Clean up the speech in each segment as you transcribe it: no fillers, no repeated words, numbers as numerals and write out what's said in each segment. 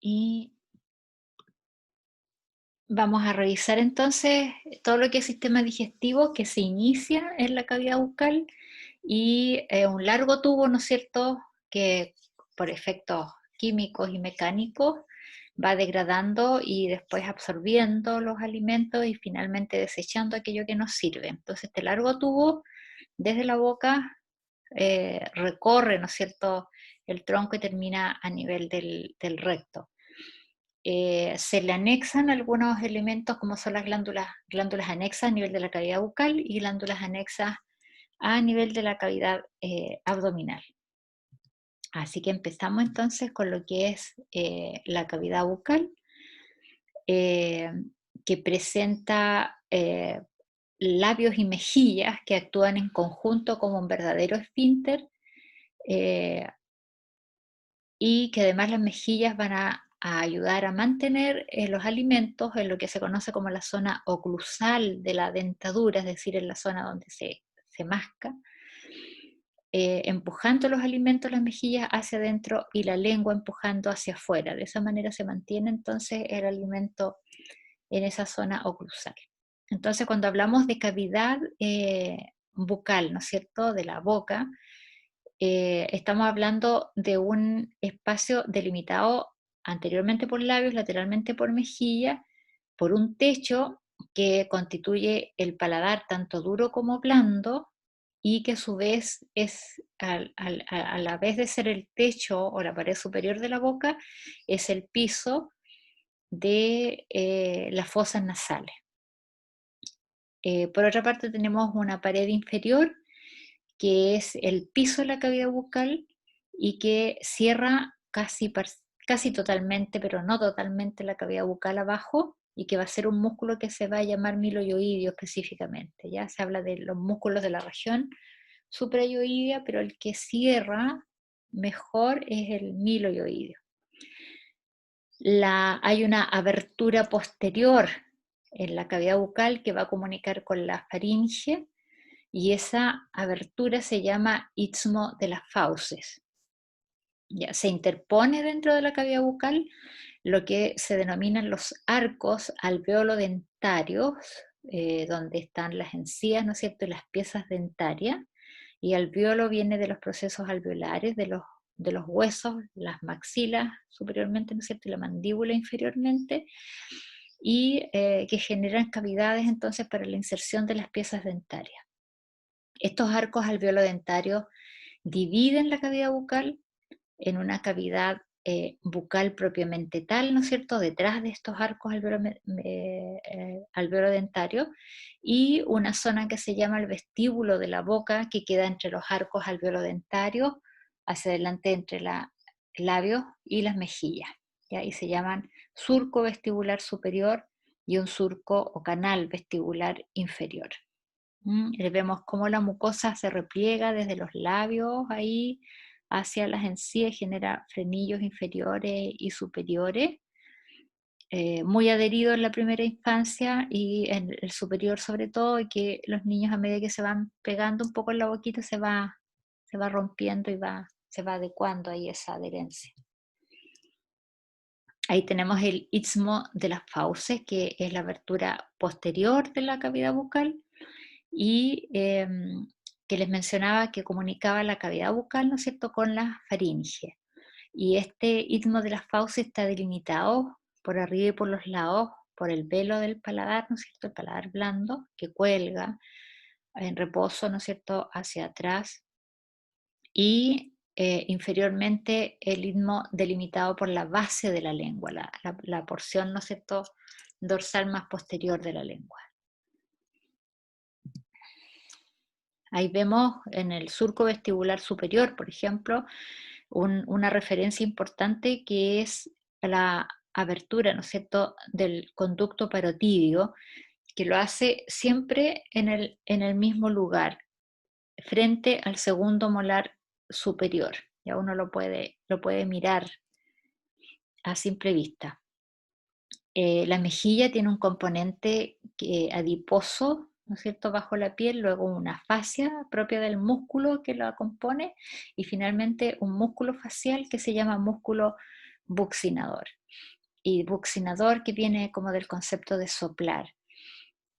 Y vamos a revisar entonces todo lo que es sistema digestivo que se inicia en la cavidad bucal y un largo tubo, ¿no es cierto?, que por efectos químicos y mecánicos va degradando y después absorbiendo los alimentos y finalmente desechando aquello que nos sirve. Entonces este largo tubo desde la boca recorre, ¿no es cierto?, el tronco y termina a nivel del recto. Se le anexan algunos elementos como son las glándulas anexas a nivel de la cavidad bucal y glándulas anexas a nivel de la cavidad abdominal. Así que empezamos entonces con lo que es la cavidad bucal, eh, que presenta labios y mejillas que actúan en conjunto como un verdadero esfínter, eh, y que además las mejillas van a ayudar a mantener los alimentos en lo que se conoce como la zona oclusal de la dentadura, es decir, en la zona donde se masca, empujando los alimentos, las mejillas hacia adentro y la lengua empujando hacia afuera. De esa manera se mantiene entonces el alimento en esa zona oclusal. Entonces, cuando hablamos de cavidad bucal, ¿no es cierto?, de la boca, estamos hablando de un espacio delimitado anteriormente por labios, lateralmente por mejilla, por un techo que constituye el paladar tanto duro como blando y que a su vez es, a la vez de ser el techo o la pared superior de la boca, es el piso de las fosas nasales. Por otra parte tenemos una pared inferior que es el piso de la cavidad bucal y que cierra casi totalmente, pero no totalmente, la cavidad bucal abajo, y que va a ser un músculo que se va a llamar miloioideo específicamente. Ya se habla de los músculos de la región suprayoidea, pero el que cierra mejor es el miloioideo. Hay una abertura posterior en la cavidad bucal que va a comunicar con la faringe, y esa abertura se llama istmo de las fauces. Ya, se interpone dentro de la cavidad bucal lo que se denominan los arcos alveolo-dentarios, donde están las encías, ¿no es cierto?, y las piezas dentarias, y alveolo viene de los procesos alveolares, de los huesos, las maxilas superiormente, ¿no es cierto?, y la mandíbula inferiormente, y que generan cavidades entonces para la inserción de las piezas dentarias. Estos arcos alveolo-dentarios dividen la cavidad bucal en una cavidad bucal propiamente tal, ¿no es cierto?, detrás de estos arcos alveolo-dentarios, y una zona que se llama el vestíbulo de la boca, que queda entre los arcos alveolo-dentarios, hacia adelante entre los labios y las mejillas, ¿ya? Y se llaman surco vestibular superior y un surco o canal vestibular inferior. Vemos cómo la mucosa se repliega desde los labios ahí hacia las encías y genera frenillos inferiores y superiores, muy adherido en la primera infancia y en el superior sobre todo, y que los niños a medida que se van pegando un poco en la boquita se va rompiendo y se va adecuando ahí esa adherencia. Ahí tenemos el istmo de las fauces, que es la abertura posterior de la cavidad bucal, y que les mencionaba que comunicaba la cavidad bucal, ¿no es cierto?, con la faringe. Y este istmo de las fauces está delimitado por arriba y por los lados por el velo del paladar, ¿no es cierto?, el paladar blando, que cuelga en reposo, ¿no es cierto?, hacia atrás, y inferiormente el istmo delimitado por la base de la lengua, la porción, ¿no es cierto?, dorsal más posterior de la lengua. Ahí vemos en el surco vestibular superior, por ejemplo, una referencia importante que es la abertura, ¿no es cierto?, del conducto parotídeo, que lo hace siempre en el mismo lugar, frente al segundo molar superior. Ya uno lo puede mirar a simple vista. La mejilla tiene un componente adiposo, ¿no es cierto?, bajo la piel, luego una fascia propia del músculo que la compone, y finalmente un músculo facial que se llama músculo buccinador. y buccinador, que viene como del concepto de soplar.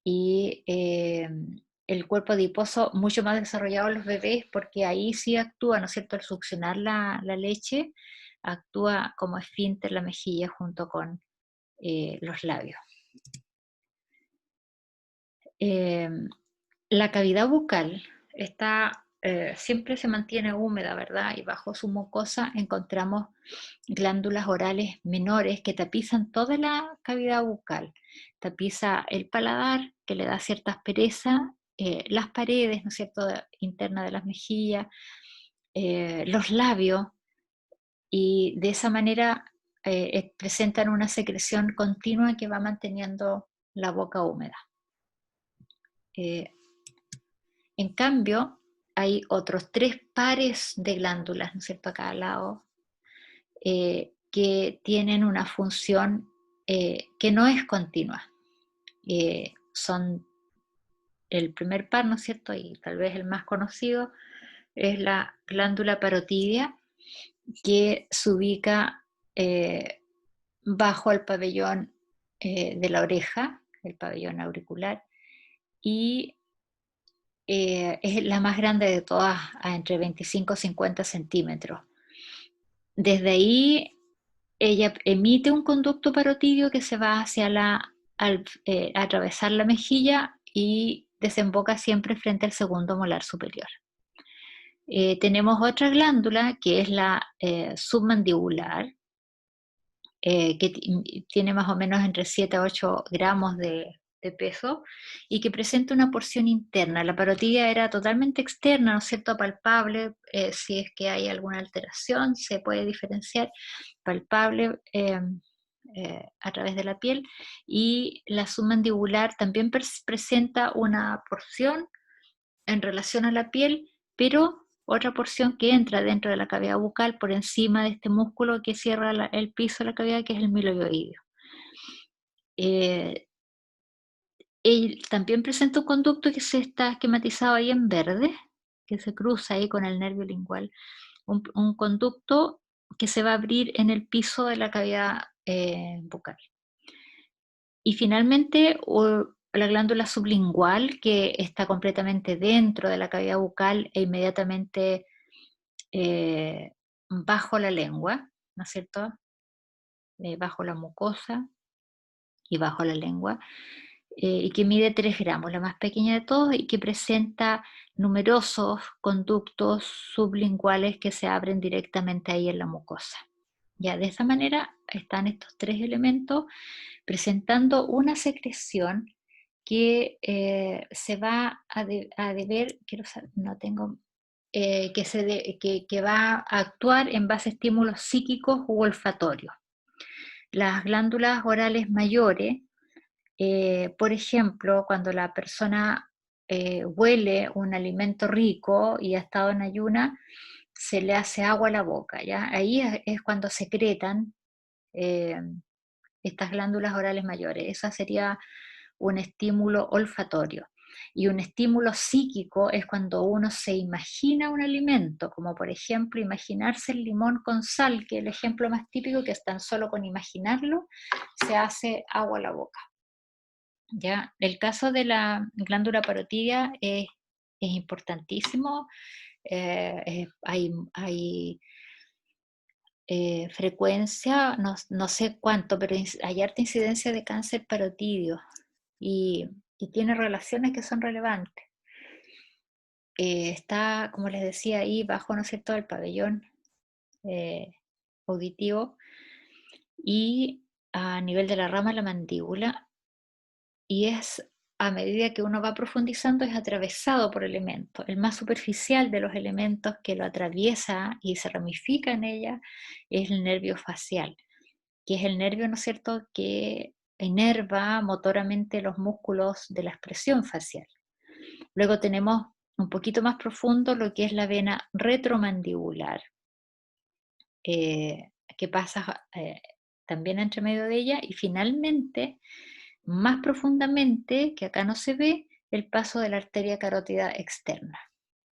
Y el cuerpo adiposo mucho más desarrollado en los bebés, porque ahí sí actúa, ¿no es cierto?, al succionar la leche, actúa como esfínter la mejilla junto con los labios. Eh, la cavidad bucal está, siempre se mantiene húmeda, ¿verdad? Y bajo su mucosa encontramos glándulas orales menores que tapizan toda la cavidad bucal. Tapiza el paladar, que le da cierta aspereza, las paredes, ¿no es cierto?, internas de las mejillas, los labios, y de esa manera presentan una secreción continua que va manteniendo la boca húmeda. Eh, en cambio, hay otros 3 pares de glándulas, ¿no es cierto?, a cada lado, que tienen una función que no es continua. Son el primer par, ¿no es cierto?, y tal vez el más conocido, es la glándula parotidia, que se ubica bajo el pabellón de la oreja, el pabellón auricular, y es la más grande de todas, entre 25 y 50 centímetros. Desde ahí ella emite un conducto parotidio que se va hacia al atravesar la mejilla y desemboca siempre frente al segundo molar superior. Tenemos otra glándula que es la submandibular, que tiene más o menos entre 7 a 8 gramos de peso y que presenta una porción interna. La parotidia era totalmente externa, ¿no es cierto?, palpable. Si es que hay alguna alteración se puede diferenciar, palpable a través de la piel, y la submandibular también presenta una porción en relación a la piel, pero otra porción que entra dentro de la cavidad bucal por encima de este músculo que cierra el piso de la cavidad, que es el miloioideo. Eh, Él también presenta un conducto que se está esquematizado ahí en verde, que se cruza ahí con el nervio lingual. Un conducto que se va a abrir en el piso de la cavidad bucal. Y finalmente, la glándula sublingual, que está completamente dentro de la cavidad bucal e inmediatamente bajo la lengua, ¿no es cierto? Bajo la mucosa y bajo la lengua, y que mide 3 gramos, la más pequeña de todos, y que presenta numerosos conductos sublinguales que se abren directamente ahí en la mucosa. Ya, de esa manera están estos 3 elementos presentando una secreción que se va a deber, quiero saber, no tengo, que va a actuar en base a estímulos psíquicos u olfatorios. Las glándulas orales mayores, por ejemplo, cuando la persona huele un alimento rico y ha estado en ayuna, se le hace agua a la boca, ¿ya? Ahí es cuando secretan eh, estas glándulas orales mayores. Esa sería un estímulo olfatorio. Y un estímulo psíquico es cuando uno se imagina un alimento, como por ejemplo imaginarse el limón con sal, que es el ejemplo más típico, que es tan solo con imaginarlo se hace agua a la boca. ¿Ya? El caso de la glándula parotidia es importantísimo. Hay frecuencia, no sé cuánto, pero hay harta incidencia de cáncer parotidio y, y tiene relaciones que son relevantes. Está, como les decía, ahí bajo, ¿no es cierto?, el pabellón eh, auditivo y a nivel de la rama de la mandíbula, y es a medida que uno va profundizando es atravesado por elementos. El más superficial de los elementos que lo atraviesa y se ramifica en ella es el nervio facial, que es el nervio, ¿no es cierto?, que inerva motoramente los músculos de la expresión facial. Luego tenemos un poquito más profundo lo que es la vena retromandibular, que pasa también entre medio de ella, y finalmente, más profundamente, que acá no se ve, el paso de la arteria carótida externa.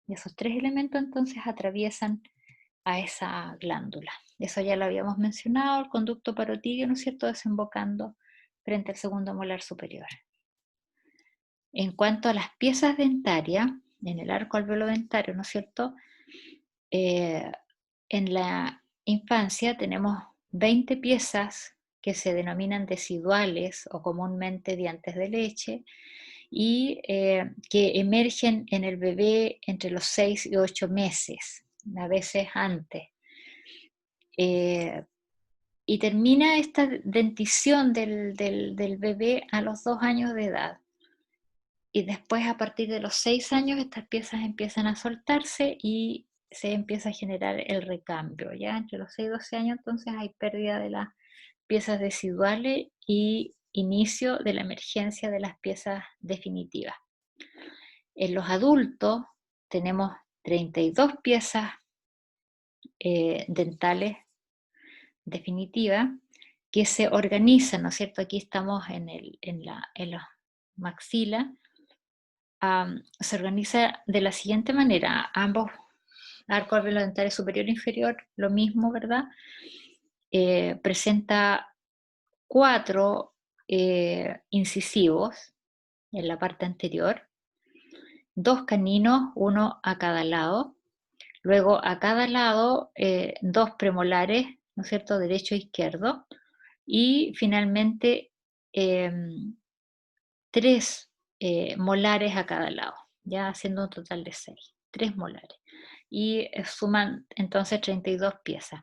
Y esos 3 elementos entonces atraviesan a esa glándula. Eso ya lo habíamos mencionado, el conducto parotidio, ¿no es cierto?, desembocando frente al segundo molar superior. En cuanto a las piezas dentarias, en el arco alveolo-dentario, ¿no es cierto?, eh, en la infancia tenemos 20 piezas que se denominan deciduales o comúnmente dientes de leche y que emergen en el bebé entre los 6 y 8 meses, a veces antes. Eh, y termina esta dentición del bebé a los 2 años de edad. Y después, a partir de los 6 años, estas piezas empiezan a soltarse y se empieza a generar el recambio. Ya entre los 6 y 12 años, entonces hay pérdida de las piezas residuales y inicio de la emergencia de las piezas definitivas. En los adultos tenemos 32 piezas dentales definitivas que se organizan, ¿no es cierto? Aquí estamos en la maxila. Se organiza de la siguiente manera: ambos arcos alveolo-dentario superior e inferior, lo mismo, ¿verdad? Presenta 4 incisivos en la parte anterior, 2 caninos, uno a cada lado, luego a cada lado 2 premolares, ¿no es cierto?, derecho e izquierdo, y finalmente 3 molares a cada lado, ya haciendo un total de 6, 3 molares. Y suman entonces 32 piezas.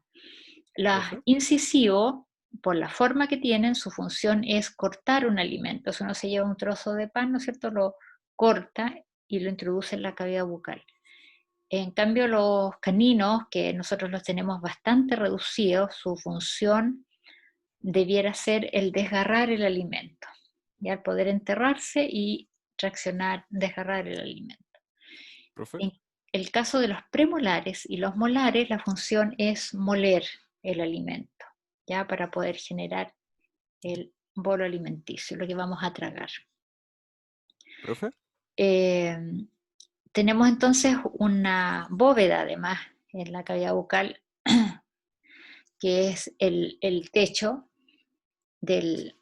Los ¿Profe? incisivos, por la forma que tienen, su función es cortar un alimento. Si uno se lleva un trozo de pan, ¿no es cierto?, lo corta y lo introduce en la cavidad bucal. En cambio, los caninos, que nosotros los tenemos bastante reducidos, su función debiera ser el desgarrar el alimento, ya al poder enterrarse y traccionar, desgarrar el alimento. ¿Profe? En el caso de los premolares y los molares, la función es moler el alimento, ya para poder generar el bolo alimenticio, lo que vamos a tragar. ¿Profe? Eh, Tenemos entonces una bóveda además en la cavidad bucal, que es el techo del,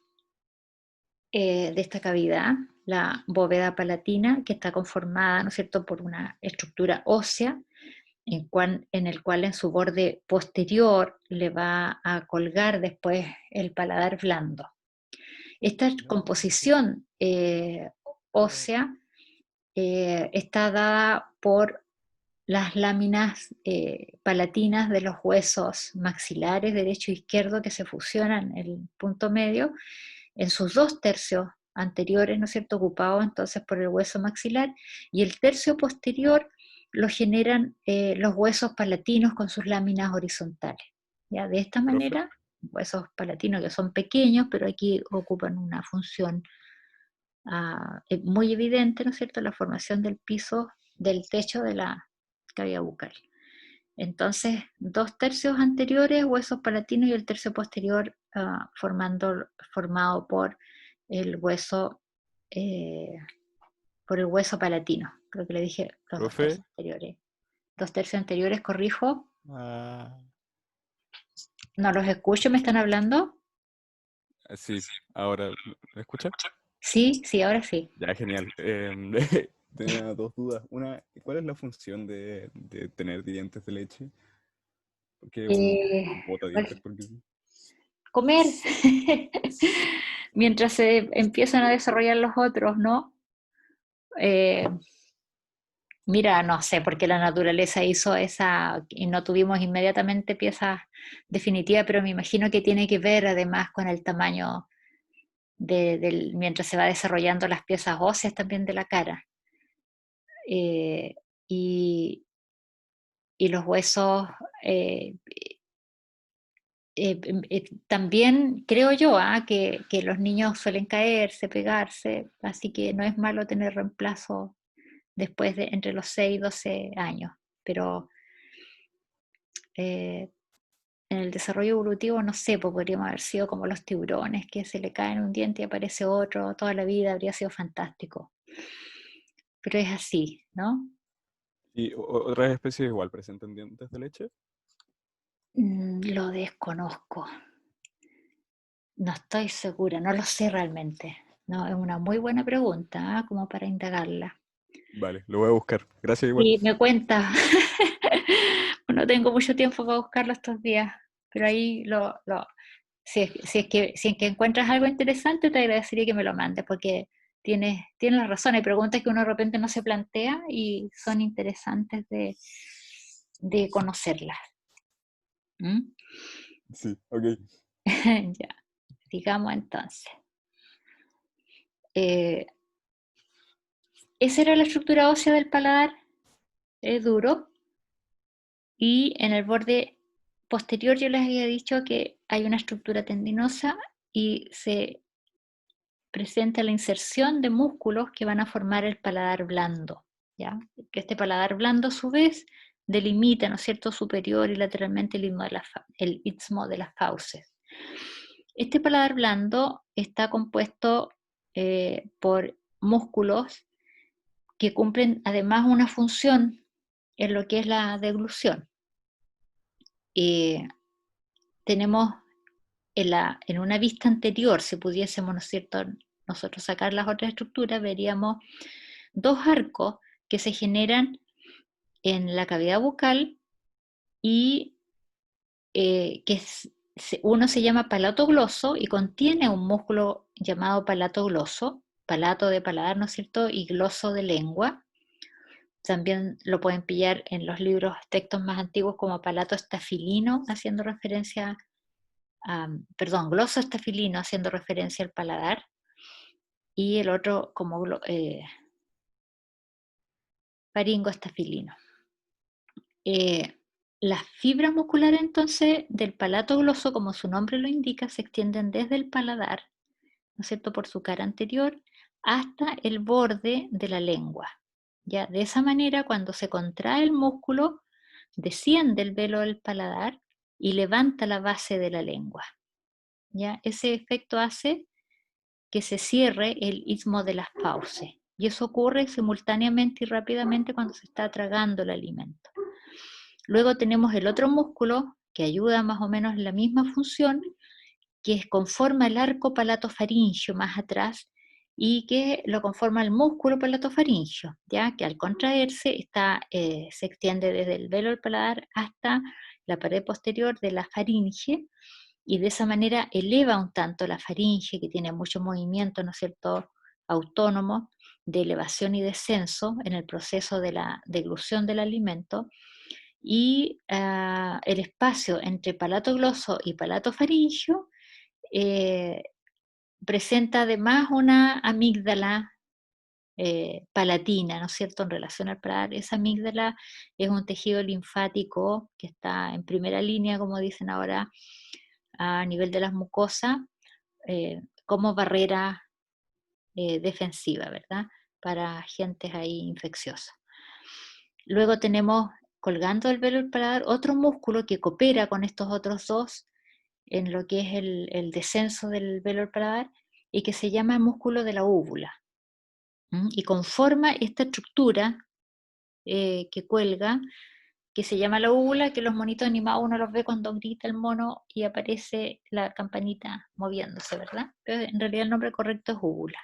de esta cavidad, la bóveda palatina, que está conformada, ¿no es cierto?, por una estructura ósea en el cual en su borde posterior le va a colgar después el paladar blando. Esta composición ósea está dada por las láminas palatinas de los huesos maxilares derecho e izquierdo que se fusionan en el punto medio en sus 2 tercios anteriores, ¿no es cierto?, ocupados entonces por el hueso maxilar, y el tercio posterior lo generan los huesos palatinos con sus láminas horizontales. ¿Ya? De esta ¿Profe? manera, huesos palatinos que son pequeños, pero aquí ocupan una función muy evidente, ¿no es cierto?, la formación del piso, del techo de la cavidad bucal. Entonces, 2 tercios anteriores, huesos palatinos, y el tercio posterior formado eh, por el hueso palatino. Creo que le dije los dos ¿Profe? tercios anteriores. 2 tercios anteriores, corrijo. Ah, No los escucho, ¿me están hablando? sí, ahora, ¿me escucha? Sí, sí, ahora sí. Ya, genial. Tenía dos dudas. Una, ¿cuál es la función de tener dientes de leche? Porque uno Eh, bota ¿Cuál? dientes porque sí. Comer. Mientras se empiezan a desarrollar los otros, ¿no? Eh, Mira, no sé por qué la naturaleza hizo esa y no tuvimos inmediatamente piezas definitivas, pero me imagino que tiene que ver además con el tamaño mientras se va desarrollando las piezas óseas también de la cara. Eh, y, y los huesos eh, también creo yo que los niños suelen caerse, pegarse, así que no es malo tener reemplazo después de entre los 6 y 12 años, pero eh, en el desarrollo evolutivo, no sé, pues podríamos haber sido como los tiburones, que se le cae un diente y aparece otro toda la vida, habría sido fantástico. Pero es así, ¿no? ¿Y otras especies igual presentan dientes de leche? Lo desconozco. No estoy segura, no lo sé realmente. No, es una muy buena pregunta, como para indagarla. Vale, lo voy a buscar. Gracias igual. Y me cuenta. No tengo mucho tiempo para buscarlo estos días, pero ahí si es que encuentras algo interesante, te agradecería que me lo mandes, porque tienes razón, hay preguntas que uno de repente no se plantea y son interesantes de conocerlas. ¿Mm? Sí, ok. Ya, digamos entonces. Eh, Esa era la estructura ósea del paladar, es duro, y en el borde posterior yo les había dicho que hay una estructura tendinosa y se presenta la inserción de músculos que van a formar el paladar blando, ¿ya? Que este paladar blando a su vez delimita, ¿no es cierto?, superior y lateralmente el istmo de las fauces. Este paladar blando está compuesto por músculos que cumplen además una función en lo que es la deglución. Tenemos en una vista anterior, si pudiésemos, ¿no es cierto?, nosotros sacar las otras estructuras, veríamos dos arcos que se generan en la cavidad bucal y uno se llama palato gloso y contiene un músculo llamado palato gloso, palato de paladar, ¿no es cierto?, y gloso de lengua. También lo pueden pillar en los libros, textos más antiguos como palato estafilino, haciendo referencia perdón, gloso estafilino, haciendo referencia al paladar, y el otro como faringo estafilino. Las fibras musculares entonces del palato gloso, como su nombre lo indica, se extienden desde el paladar, ¿no es cierto?, por su cara anterior, hasta el borde de la lengua. Ya, de esa manera, cuando se contrae el músculo, desciende el velo del paladar y levanta la base de la lengua. ¿Ya? Ese efecto hace que se cierre el istmo de las fauces. Y eso ocurre simultáneamente y rápidamente cuando se está tragando el alimento. Luego tenemos el otro músculo que ayuda más o menos en la misma función, que conforma el arco palatofaringio más atrás y que lo conforma el músculo palatofaringio, ya que al contraerse se extiende desde el velo del paladar hasta la pared posterior de la faringe y de esa manera eleva un tanto la faringe, que tiene mucho movimiento, ¿no es cierto?, autónomo de elevación y descenso en el proceso de la deglución del alimento, y el espacio entre palato gloso y palato faringio eh, presenta además una amígdala palatina, ¿no es cierto?, en relación al paladar. Esa amígdala es un tejido linfático que está en primera línea, como dicen ahora, a nivel de las mucosas, como barrera defensiva, ¿verdad?, para agentes ahí infecciosos. Luego tenemos, colgando el velo del paladar, otro músculo que coopera con estos otros dos en lo que es el descenso del velo del paladar y que se llama el músculo de la úvula. Y conforma esta estructura que cuelga, que se llama la úvula, que los monitos animados uno los ve cuando grita el mono y aparece la campanita moviéndose, ¿verdad? Pero en realidad el nombre correcto es úvula.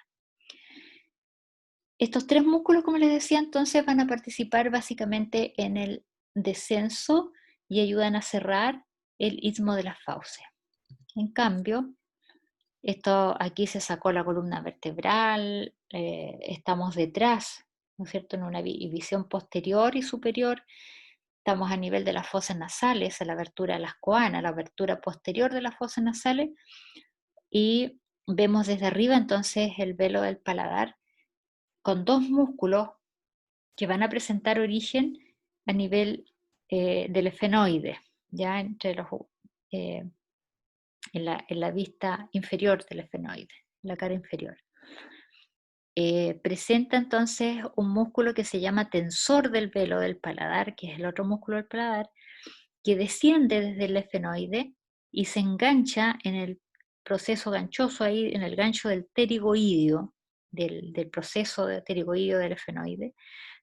Estos tres músculos, como les decía, entonces van a participar básicamente en el descenso y ayudan a cerrar el istmo de las fauces. En cambio, aquí se sacó la columna vertebral, estamos detrás, ¿no es cierto?, en una visión posterior y superior. Estamos a nivel de las fosas nasales, a la abertura de las coanas, la abertura posterior de las fosas nasales, y vemos desde arriba entonces el velo del paladar con dos músculos que van a presentar origen a nivel del efenoide, ya eh, en la vista inferior del efenoide, la cara inferior. Presenta entonces un músculo que se llama tensor del velo del paladar, que es el otro músculo del paladar, que desciende desde el efenoide y se engancha en el proceso ganchoso ahí, en el gancho del pterigoideo, del proceso de pterigoideo del efenoide,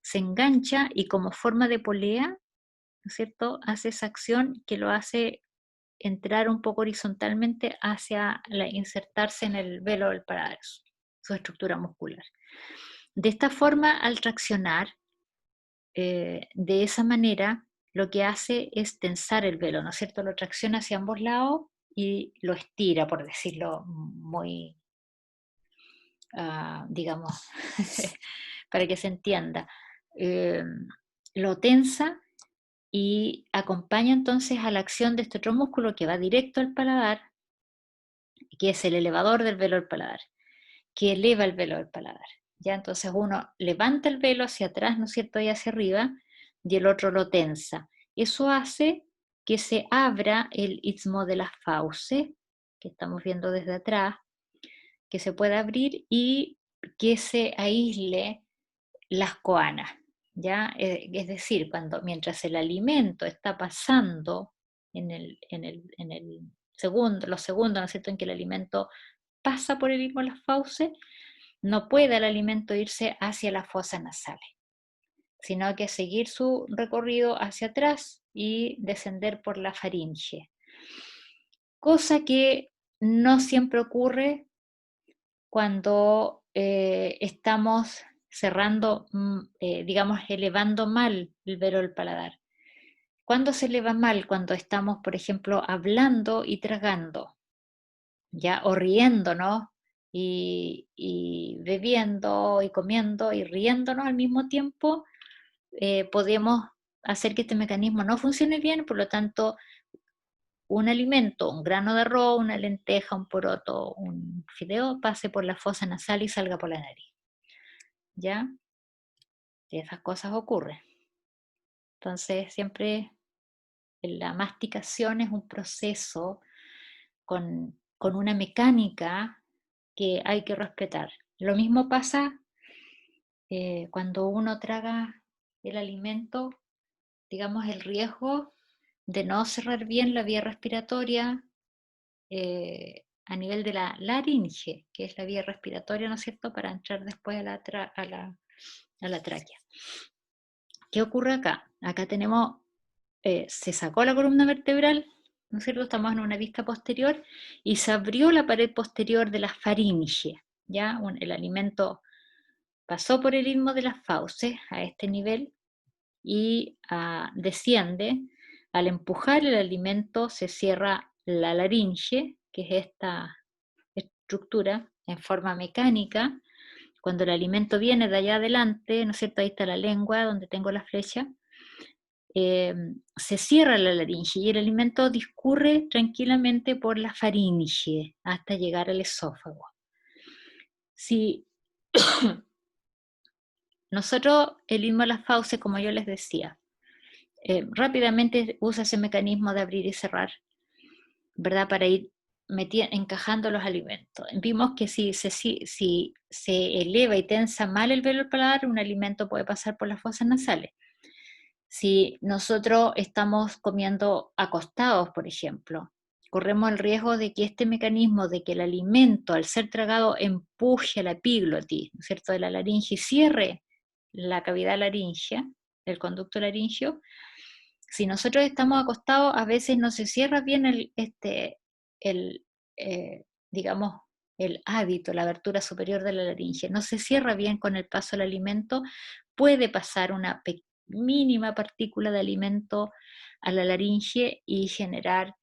se engancha y como forma de polea, ¿no es cierto?, hace esa acción que lo hace entrar un poco horizontalmente hacia insertarse en el velo del paladar, su estructura muscular. De esta forma, al traccionar, de esa manera, lo que hace es tensar el velo, ¿no es cierto? Lo tracciona hacia ambos lados y lo estira, por decirlo muy, digamos, para que se entienda. Lo tensa y acompaña entonces a la acción de este otro músculo que va directo al paladar, que es el elevador del velo del paladar, que eleva el velo del paladar. ¿Ya? Entonces uno levanta el velo hacia atrás, ¿no es cierto?, y hacia arriba, y el otro lo tensa. Eso hace que se abra el istmo de las fauces, que estamos viendo desde atrás, que se pueda abrir y que se aísle las coanas. ¿Ya? Es decir, mientras el alimento está pasando los segundos, ¿no es cierto?, en que el alimento pasa por el istmo de las fauces, no puede el alimento irse hacia las fosas nasales, sino que seguir su recorrido hacia atrás y descender por la faringe. Cosa que no siempre ocurre cuando estamos cerrando, digamos, elevando mal el velo del paladar. ¿Cuándo se eleva mal? Cuando estamos, por ejemplo, hablando y tragando, ¿ya? O riéndonos y bebiendo y comiendo y riéndonos al mismo tiempo, podemos hacer que este mecanismo no funcione bien, por lo tanto, un alimento, un grano de arroz, una lenteja, un poroto, un fideo, pase por la fosa nasal y salga por la nariz. ¿Ya? Y esas cosas ocurren. Entonces, siempre la masticación es un proceso con una mecánica que hay que respetar. Lo mismo pasa cuando uno traga el alimento, digamos, el riesgo de no cerrar bien la vía respiratoria a nivel de la laringe, que es la vía respiratoria, ¿no es cierto?, para entrar después a la tráquea. ¿Qué ocurre acá? Acá tenemos, se sacó la columna vertebral, ¿no es cierto?, estamos en una vista posterior y se abrió la pared posterior de la faringe, ¿ya? El alimento pasó por el istmo de las fauces a este nivel y desciende. Al empujar el alimento se cierra la laringe, que es esta estructura en forma mecánica. Cuando el alimento viene de allá adelante, ¿no es cierto?, ahí está la lengua donde tengo la flecha, se cierra la laringe y el alimento discurre tranquilamente por la faringe hasta llegar al esófago. Si nosotros el istmo de las fauces, como yo les decía, rápidamente usa ese mecanismo de abrir y cerrar, ¿verdad?, para ir encajando los alimentos. Vimos que si se eleva y tensa mal el velo del paladar, un alimento puede pasar por las fosas nasales. Si nosotros estamos comiendo acostados, por ejemplo, corremos el riesgo de que este mecanismo de que el alimento, al ser tragado, empuje a la epiglotis, ¿no es cierto?, de la laringe y cierre la cavidad laringea, el conducto laringeo. Si nosotros estamos acostados, a veces no se cierra bien digamos, el hábito, la abertura superior de la laringe, no se cierra bien con el paso del alimento, puede pasar una mínima partícula de alimento a la laringe y generar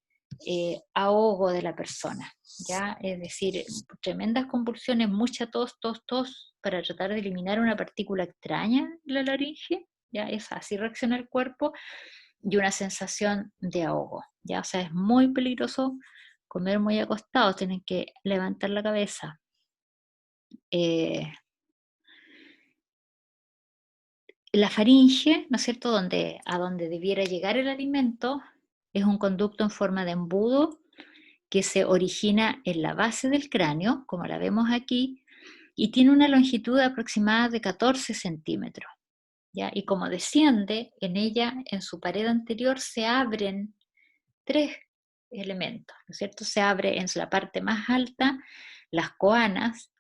ahogo de la persona, ¿ya? Es decir, tremendas convulsiones, mucha tos, tos, tos, para tratar de eliminar una partícula extraña en la laringe, ¿ya? Es así reacciona el cuerpo, y una sensación de ahogo, ¿ya? O sea, es muy peligroso comer muy acostados, tienen que levantar la cabeza. La faringe, ¿no es cierto?, a donde debiera llegar el alimento, es un conducto en forma de embudo que se origina en la base del cráneo, como la vemos aquí, y tiene una longitud aproximada de 14 centímetros. ¿Ya? Y como desciende, en ella, en su pared anterior, se abren 3 elementos, ¿no es cierto? Se abre en la parte más alta las coanas,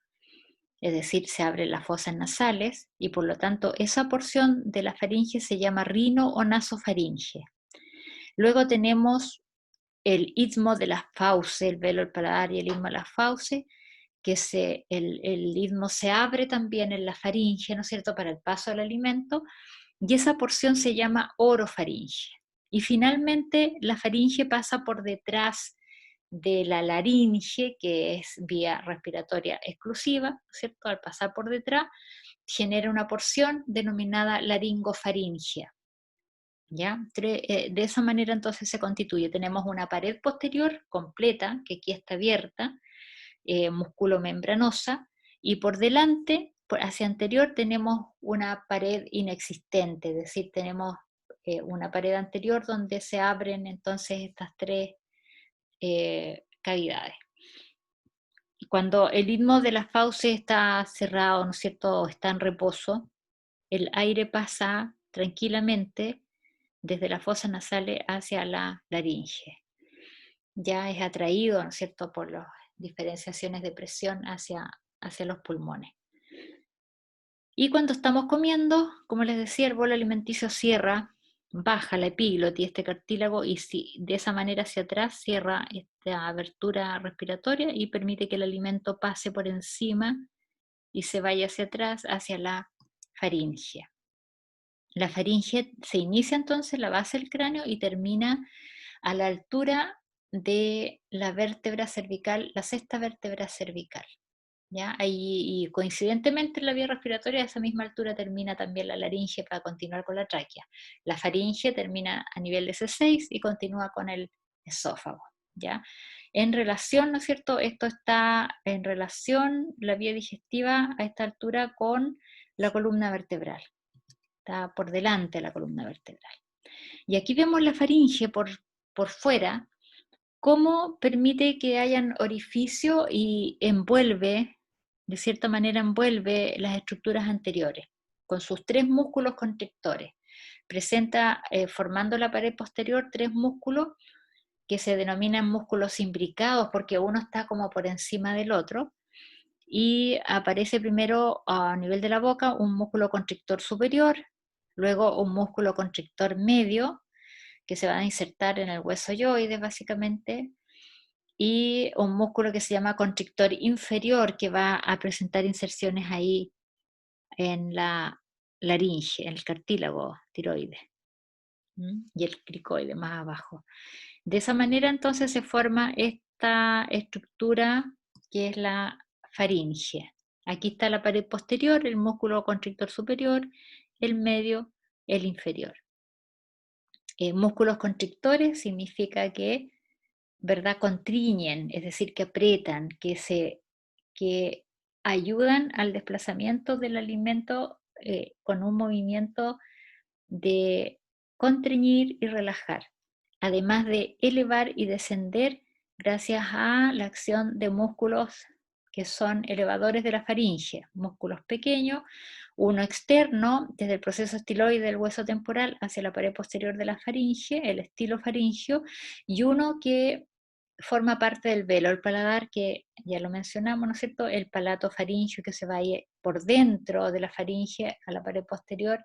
es decir, se abren las fosas nasales, y por lo tanto esa porción de la faringe se llama rino o nasofaringe. Luego tenemos el istmo de las fauces, el velo del paladar y el istmo de las fauces, que el istmo se abre también en la faringe, ¿no es cierto?, para el paso del alimento, y esa porción se llama orofaringe. Y finalmente la faringe pasa por detrás de la laringe, que es vía respiratoria exclusiva, ¿no es cierto?, al pasar por detrás, genera una porción denominada laringofaringia. ¿Ya? De esa manera entonces se constituye. Tenemos una pared posterior completa, que aquí está abierta, musculomembranosa, y por delante, hacia anterior, tenemos una pared inexistente, es decir, tenemos una pared anterior donde se abren entonces estas tres cavidades. Cuando el istmo de las fauces está cerrado, ¿no es cierto?, o está en reposo, el aire pasa tranquilamente desde las fosas nasales hacia la laringe. Ya es atraído, ¿no es cierto?, por las diferenciaciones de presión hacia los pulmones. Y cuando estamos comiendo, como les decía, el bolo alimenticio cierra, baja la epiglotis, este cartílago, y de esa manera hacia atrás cierra esta abertura respiratoria y permite que el alimento pase por encima y se vaya hacia atrás, hacia la faringe. La faringe se inicia entonces en la base del cráneo y termina a la altura de la vértebra cervical, la sexta vértebra cervical. ¿Ya? Y coincidentemente en la vía respiratoria a esa misma altura termina también la laringe para continuar con la tráquea. La faringe termina a nivel de C6 y continúa con el esófago. ¿Ya? En relación, ¿no es cierto? Esto está en relación, la vía digestiva a esta altura con la columna vertebral. Está por delante de la columna vertebral. Y aquí vemos la faringe por fuera, cómo permite que hayan orificio y envuelve, de cierta manera envuelve las estructuras anteriores, con sus tres músculos constrictores. Presenta, formando la pared posterior, tres músculos que se denominan músculos imbricados, porque uno está como por encima del otro, y aparece primero a nivel de la boca un músculo constrictor superior, luego un músculo constrictor medio, que se va a insertar en el hueso yoides básicamente, y un músculo que se llama constrictor inferior, que va a presentar inserciones ahí en la laringe, en el cartílago tiroides, y el cricoide más abajo. De esa manera entonces se forma esta estructura que es la faringe. Aquí está la pared posterior, el músculo constrictor superior, el medio, el inferior. Músculos constrictores significa que, ¿verdad?, contriñen, es decir, que aprietan, que ayudan al desplazamiento del alimento con un movimiento de contrañir y relajar, además de elevar y descender gracias a la acción de músculos que son elevadores de la faringe, músculos pequeños, uno externo desde el proceso estiloide del hueso temporal hacia la pared posterior de la faringe, el estilofaringio, y uno que forma parte del velo, el paladar, que ya lo mencionamos, ¿no es cierto?, el palato faringio que se va por dentro de la faringe a la pared posterior,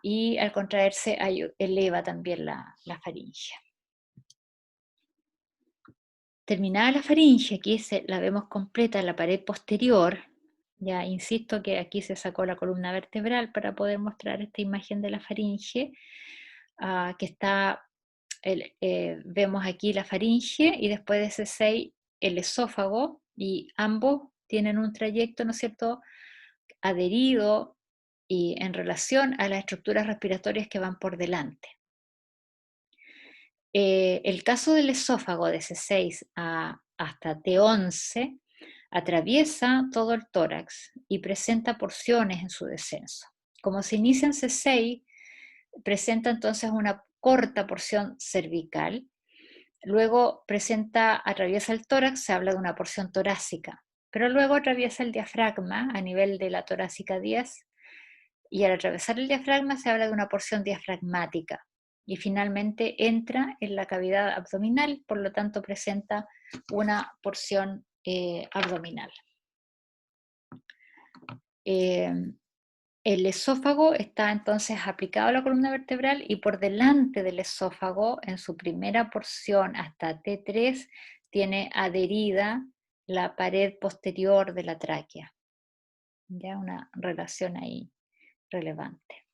y al contraerse eleva también la faringe. Terminada la faringe, aquí la vemos completa en la pared posterior. Ya insisto que aquí se sacó la columna vertebral para poder mostrar esta imagen de la faringe, que está, vemos aquí la faringe y después de ese 6 el esófago, y ambos tienen un trayecto, ¿no es cierto?, adherido y en relación a las estructuras respiratorias que van por delante. El caso del esófago de C6 hasta T11 atraviesa todo el tórax y presenta porciones en su descenso. Como se inicia en C6, presenta entonces una corta porción cervical, luego atraviesa el tórax, se habla de una porción torácica, pero luego atraviesa el diafragma a nivel de la torácica 10, y al atravesar el diafragma se habla de una porción diafragmática, y finalmente entra en la cavidad abdominal, por lo tanto presenta una porción abdominal. El esófago está entonces aplicado a la columna vertebral y por delante del esófago, en su primera porción hasta T3, tiene adherida la pared posterior de la tráquea. Ya una relación ahí relevante.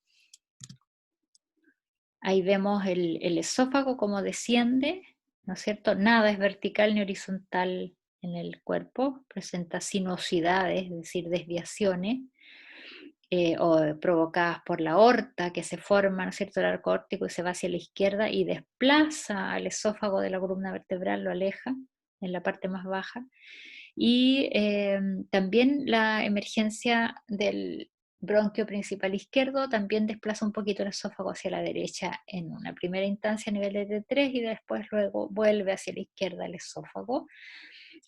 Ahí vemos el esófago como desciende, ¿no es cierto? Nada es vertical ni horizontal en el cuerpo, presenta sinuosidades, es decir, desviaciones, o provocadas por la aorta que se forma, ¿no es cierto?, el arco órtico y se va hacia la izquierda y desplaza al esófago de la columna vertebral, lo aleja en la parte más baja. Y también la emergencia del bronquio principal izquierdo también desplaza un poquito el esófago hacia la derecha en una primera instancia a nivel de T3 y después luego vuelve hacia la izquierda el esófago.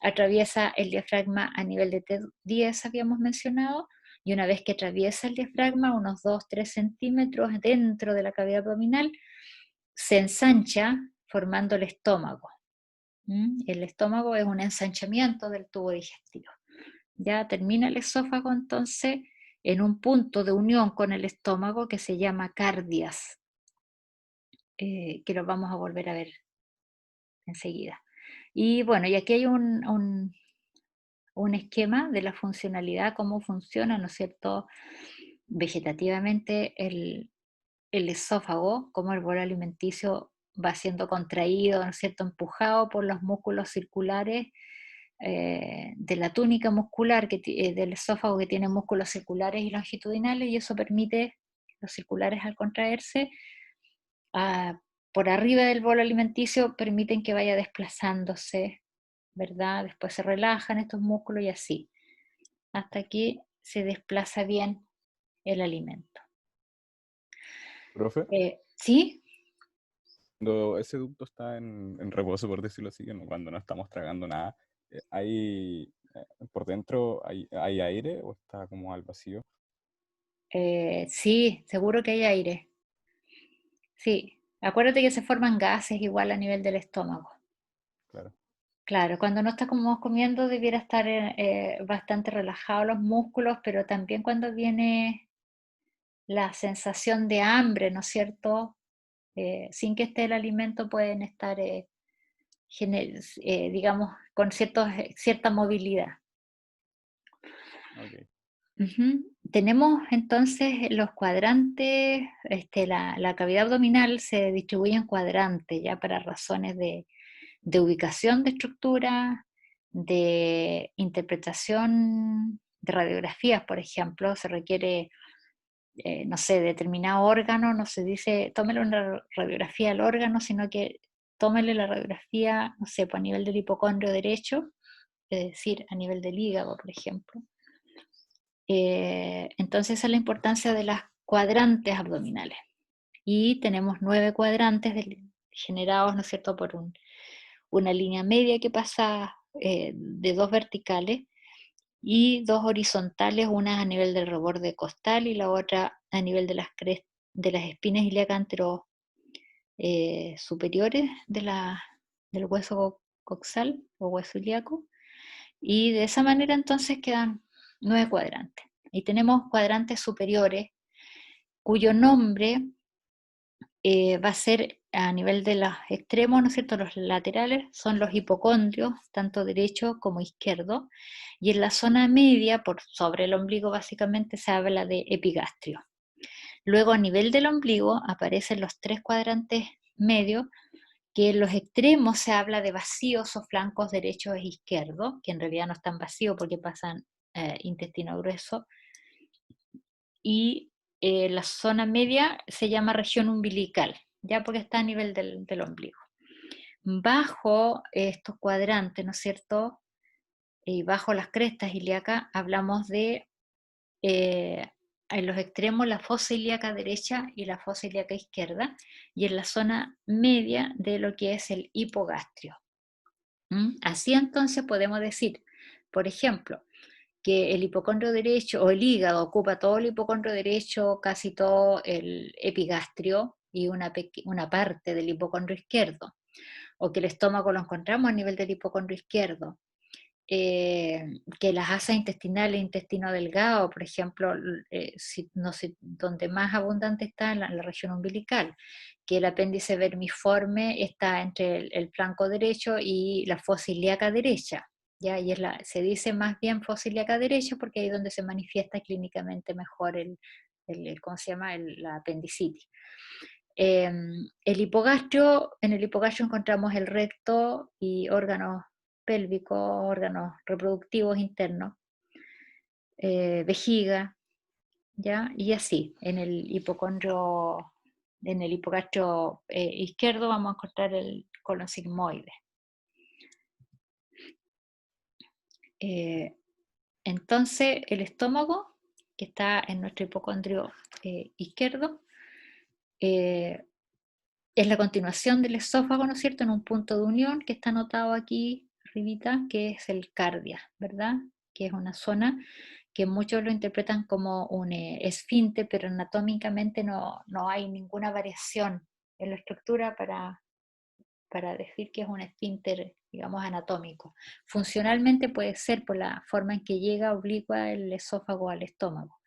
Atraviesa el diafragma a nivel de T10, habíamos mencionado, y una vez que atraviesa el diafragma, unos 2-3 centímetros dentro de la cavidad abdominal, se ensancha formando el estómago. El estómago es un ensanchamiento del tubo digestivo. Ya termina el esófago entonces en un punto de unión con el estómago que se llama cardias, que lo vamos a volver a ver enseguida. Y bueno, y aquí hay un esquema de la funcionalidad, cómo funciona, ¿no es cierto?, vegetativamente el esófago, cómo el bolo alimenticio va siendo contraído, ¿no es cierto?, empujado por los músculos circulares de la túnica muscular del esófago que tiene músculos circulares y longitudinales, y eso permite, los circulares al contraerse, por arriba del bolo alimenticio permiten que vaya desplazándose, ¿verdad? Después se relajan estos músculos y así, hasta que se desplaza bien el alimento. Profe, ¿Sí? cuando ese ducto está en reposo, por decirlo así, cuando no estamos tragando nada, ¿hay por dentro hay aire o está como al vacío? Sí, seguro que hay aire. Sí, acuérdate que se forman gases igual a nivel del estómago. Claro. Claro, cuando no estamos comiendo debiera estar bastante relajados los músculos, pero también cuando viene la sensación de hambre, ¿no es cierto? Sin que esté el alimento pueden estar, digamos, con cierta movilidad. Ok. Ujú. Tenemos entonces los cuadrantes, la cavidad abdominal se distribuye en cuadrantes ya para razones de ubicación de estructura, de interpretación de radiografías, por ejemplo, se requiere, no sé, determinado órgano, no se dice tómele una radiografía al órgano, sino que tómele la radiografía, no sé, pues, a nivel del hipocondrio derecho, es decir, a nivel del hígado, por ejemplo. Entonces esa es la importancia de las cuadrantes abdominales. Y tenemos 9 cuadrantes generados, ¿no es cierto?, por una línea media que pasa de 2 verticales y 2 horizontales, una a nivel del reborde costal y la otra a nivel de de las espinas ilíacas superiores del hueso coxal o hueso ilíaco. Y de esa manera entonces quedan 9 cuadrantes. Y tenemos cuadrantes superiores cuyo nombre va a ser a nivel de los extremos, ¿no es cierto? Los laterales son los hipocondrios, tanto derecho como izquierdo, y en la zona media, por sobre el ombligo básicamente, se habla de epigastrio. Luego a nivel del ombligo aparecen los 3 cuadrantes medios, que en los extremos se habla de vacíos o flancos derechos e izquierdos, que en realidad no están vacíos porque pasan intestino grueso, y la zona media se llama región umbilical, ya porque está a nivel del ombligo. Bajo estos cuadrantes, ¿no es cierto? Y bajo las crestas ilíacas hablamos de, en los extremos, la fosa ilíaca derecha y la fosa ilíaca izquierda, y en la zona media de lo que es el hipogastrio. Así entonces podemos decir, por ejemplo, que el hipocondrio derecho o el hígado ocupa todo el hipocondrio derecho, casi todo el epigastrio y una parte del hipocondrio izquierdo, o que el estómago lo encontramos a nivel del hipocondrio izquierdo, que las asas intestinales, intestino delgado, por ejemplo, no sé, donde más abundante está en la región umbilical, que el apéndice vermiforme está entre el flanco derecho y la fosa ilíaca derecha, ¿ya? Y se dice más bien fosa ilíaca derecha porque ahí es donde se manifiesta clínicamente mejor ¿cómo se llama? La apendicitis. El hipogastrio, en el hipogastrio encontramos el recto y órganos pélvicos, órganos reproductivos internos, vejiga, ¿ya? Y así, en el hipocondrio, en el hipogastrio izquierdo vamos a encontrar el colon sigmoide. Entonces, el estómago, que está en nuestro hipocondrio izquierdo, es la continuación del esófago, ¿no es cierto?, en un punto de unión que está anotado aquí arribita, que es el cardia, ¿verdad? Que es una zona que muchos lo interpretan como un esfínter, pero anatómicamente no hay ninguna variación en la estructura para decir que es un esfínter, digamos, anatómico. Funcionalmente puede ser por la forma en que llega oblicua el esófago al estómago.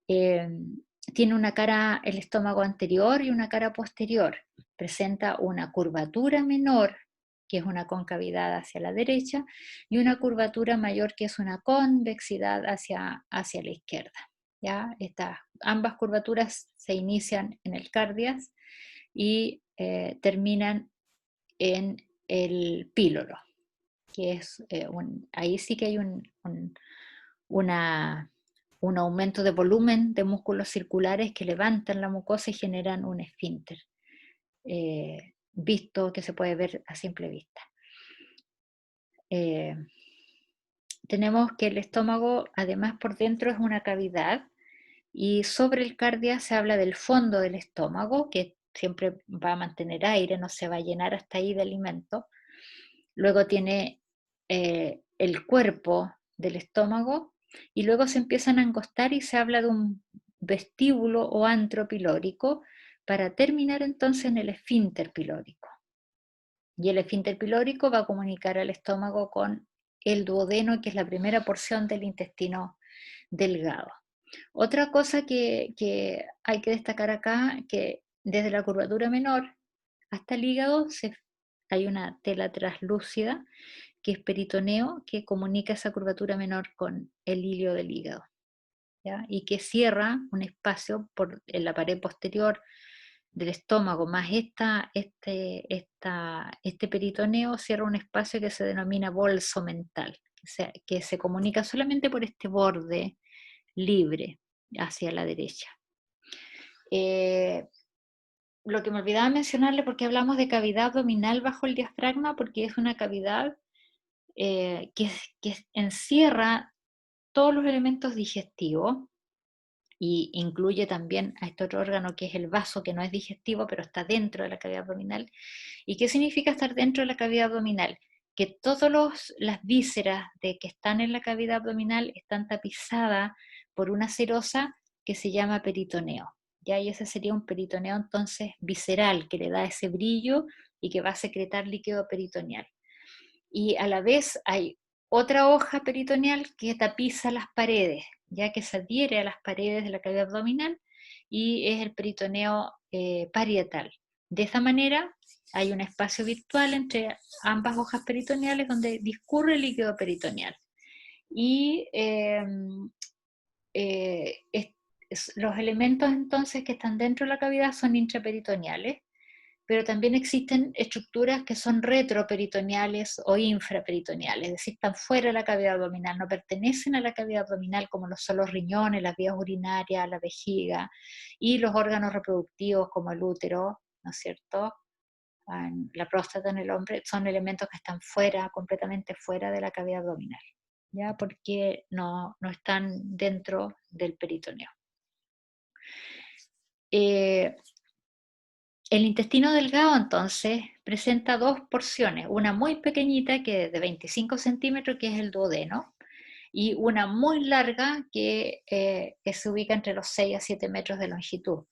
Tiene una cara, el estómago anterior y una cara posterior. Presenta una curvatura menor, que es una concavidad hacia la derecha, y una curvatura mayor, que es una convexidad hacia la izquierda. ¿Ya? Ambas curvaturas se inician en el cardias y terminan en el píloro, que es ahí sí que hay un aumento de volumen de músculos circulares que levantan la mucosa y generan un esfínter, visto que se puede ver a simple vista. Tenemos que el estómago, además, por dentro es una cavidad, y sobre el cardia se habla del fondo del estómago, que siempre va a mantener aire, no se va a llenar hasta ahí de alimento. Luego tiene el cuerpo del estómago, y luego se empiezan a angostar y se habla de un vestíbulo o antro pilórico, para terminar entonces en el esfínter pilórico. Y el esfínter pilórico va a comunicar al estómago con el duodeno, que es la primera porción del intestino delgado. Otra cosa que hay que destacar acá, que desde la curvatura menor hasta el hígado hay una tela translúcida, que es peritoneo, que comunica esa curvatura menor con el hilio del hígado, ¿ya? Y que cierra un espacio en la pared posterior del estómago, más este peritoneo cierra un espacio que se denomina bolso mental, que se comunica solamente por este borde libre hacia la derecha. Lo que me olvidaba mencionarle, porque hablamos de cavidad abdominal bajo el diafragma, porque es una cavidad que encierra todos los elementos digestivos, y incluye también a este otro órgano que es el vaso, que no es digestivo, pero está dentro de la cavidad abdominal. ¿Y qué significa estar dentro de la cavidad abdominal? Que todas las vísceras que están en la cavidad abdominal están tapizadas por una serosa que se llama peritoneo. ¿Ya? Y ese sería un peritoneo entonces visceral, que le da ese brillo y que va a secretar líquido peritoneal. Y a la vez hay otra hoja peritoneal que tapiza las paredes, ya que se adhiere a las paredes de la cavidad abdominal, y es el peritoneo parietal. De esa manera hay un espacio virtual entre ambas hojas peritoneales donde discurre el líquido peritoneal. Y los elementos entonces que están dentro de la cavidad son intraperitoneales, pero también existen estructuras que son retroperitoneales o infraperitoneales, es decir, están fuera de la cavidad abdominal, no pertenecen a la cavidad abdominal, como son los riñones, las vías urinarias, la vejiga, y los órganos reproductivos como el útero, ¿no es cierto? La próstata en el hombre, son elementos que están fuera, completamente fuera de la cavidad abdominal, ¿ya? Porque no están dentro del peritoneo. El intestino delgado entonces presenta dos porciones, una muy pequeñita que es de 25 centímetros, que es el duodeno, y una muy larga que se ubica entre los 6 a 7 metros de longitud.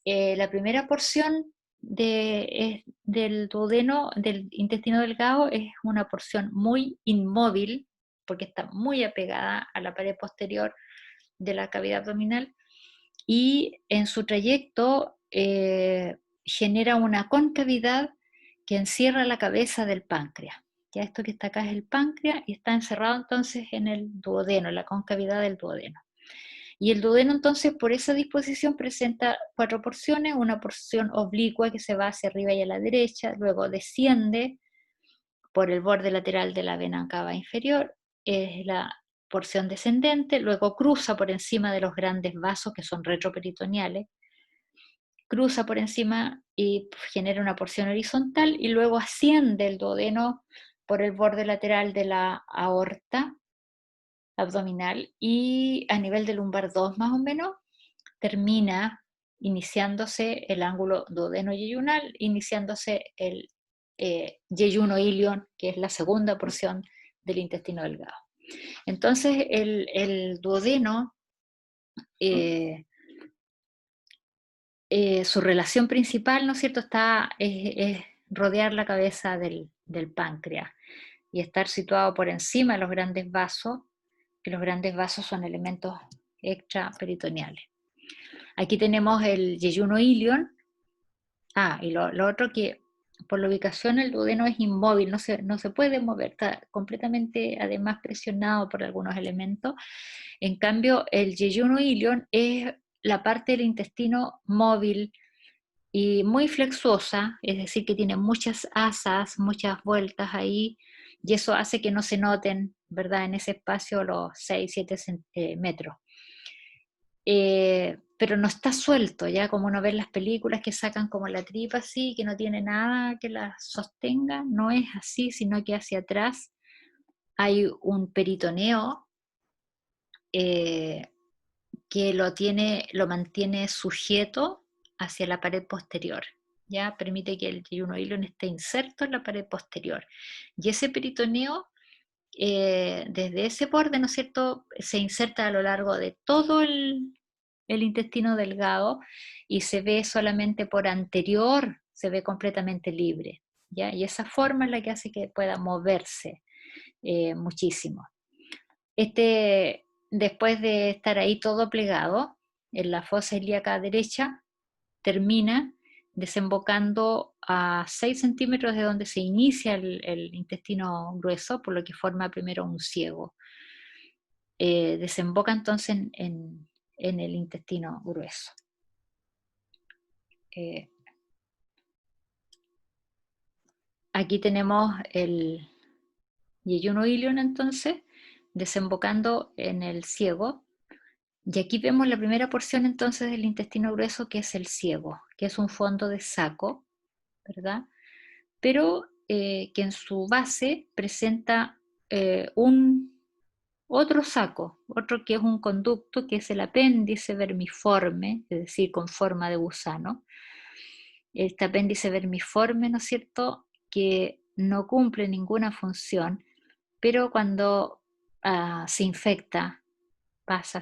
La primera porción del duodeno, del intestino delgado, es una porción muy inmóvil, porque está muy apegada a la pared posterior de la cavidad abdominal, y en su trayecto genera una concavidad que encierra la cabeza del páncreas. Ya esto que está acá es el páncreas y está encerrado entonces en el duodeno, en la concavidad del duodeno. Y el duodeno entonces por esa disposición presenta 4 porciones, una porción oblicua que se va hacia arriba y a la derecha, luego desciende por el borde lateral de la vena cava inferior, es la porción descendente, luego cruza por encima de los grandes vasos que son retroperitoneales, cruza por encima y genera una porción horizontal y luego asciende el duodeno por el borde lateral de la aorta abdominal y a nivel del lumbar 2 más o menos termina iniciándose el ángulo duodeno-yeyunal, iniciándose el yeyuno-ilion, que es la segunda porción del intestino delgado. Entonces el duodeno, su relación principal, ¿no es cierto?, es rodear la cabeza del páncreas y estar situado por encima de los grandes vasos, que los grandes vasos son elementos extraperitoneales. Aquí tenemos el yeyuno ilion. Y lo otro que por la ubicación el duodeno es inmóvil, no se puede mover, está completamente además presionado por algunos elementos. En cambio, el yeyuno ilion es la parte del intestino móvil y muy flexuosa, es decir, que tiene muchas asas, muchas vueltas ahí, y eso hace que no se noten, ¿verdad?, en ese espacio los 6-7 metros. Pero no está suelto, ya como uno ve en las películas que sacan como la tripa así, que no tiene nada que la sostenga, no es así, sino que hacia atrás hay un peritoneo eh, que lo mantiene sujeto hacia la pared posterior, ya permite que el yeyuno ilion esté inserto en la pared posterior. Y ese peritoneo, desde ese borde, ¿no es cierto?, se inserta a lo largo de todo el intestino delgado y se ve solamente por anterior, se ve completamente libre, ¿ya? Y esa forma es la que hace que pueda moverse muchísimo. Después de estar ahí todo plegado, en la fosa ilíaca derecha, termina desembocando a 6 centímetros de donde se inicia el intestino grueso, por lo que forma primero un ciego. Desemboca entonces en el intestino grueso. Aquí tenemos el yeyuno ilion entonces, desembocando en el ciego. Y aquí vemos la primera porción entonces del intestino grueso, que es el ciego, que es un fondo de saco, ¿verdad? Pero que en su base presenta un otro saco, otro que es un conducto, que es el apéndice vermiforme, es decir, con forma de gusano. Este apéndice vermiforme, ¿no es cierto?, que no cumple ninguna función, pero cuando se infecta,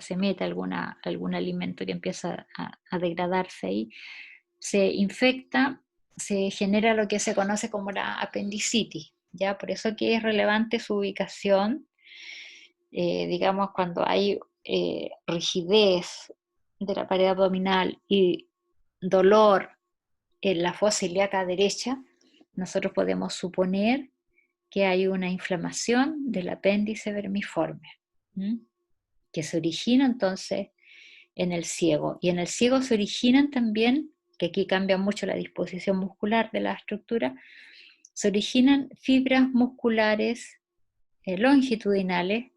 se mete algún alimento que empieza a degradarse ahí, se infecta, se genera lo que se conoce como la apendicitis, ¿ya? Por eso que es relevante su ubicación, digamos, cuando hay rigidez de la pared abdominal y dolor en la fosa ilíaca derecha, nosotros podemos suponer que hay una inflamación del apéndice vermiforme, que se origina entonces en el ciego. Y en el ciego se originan también, que aquí cambia mucho la disposición muscular de la estructura, se originan fibras musculares longitudinales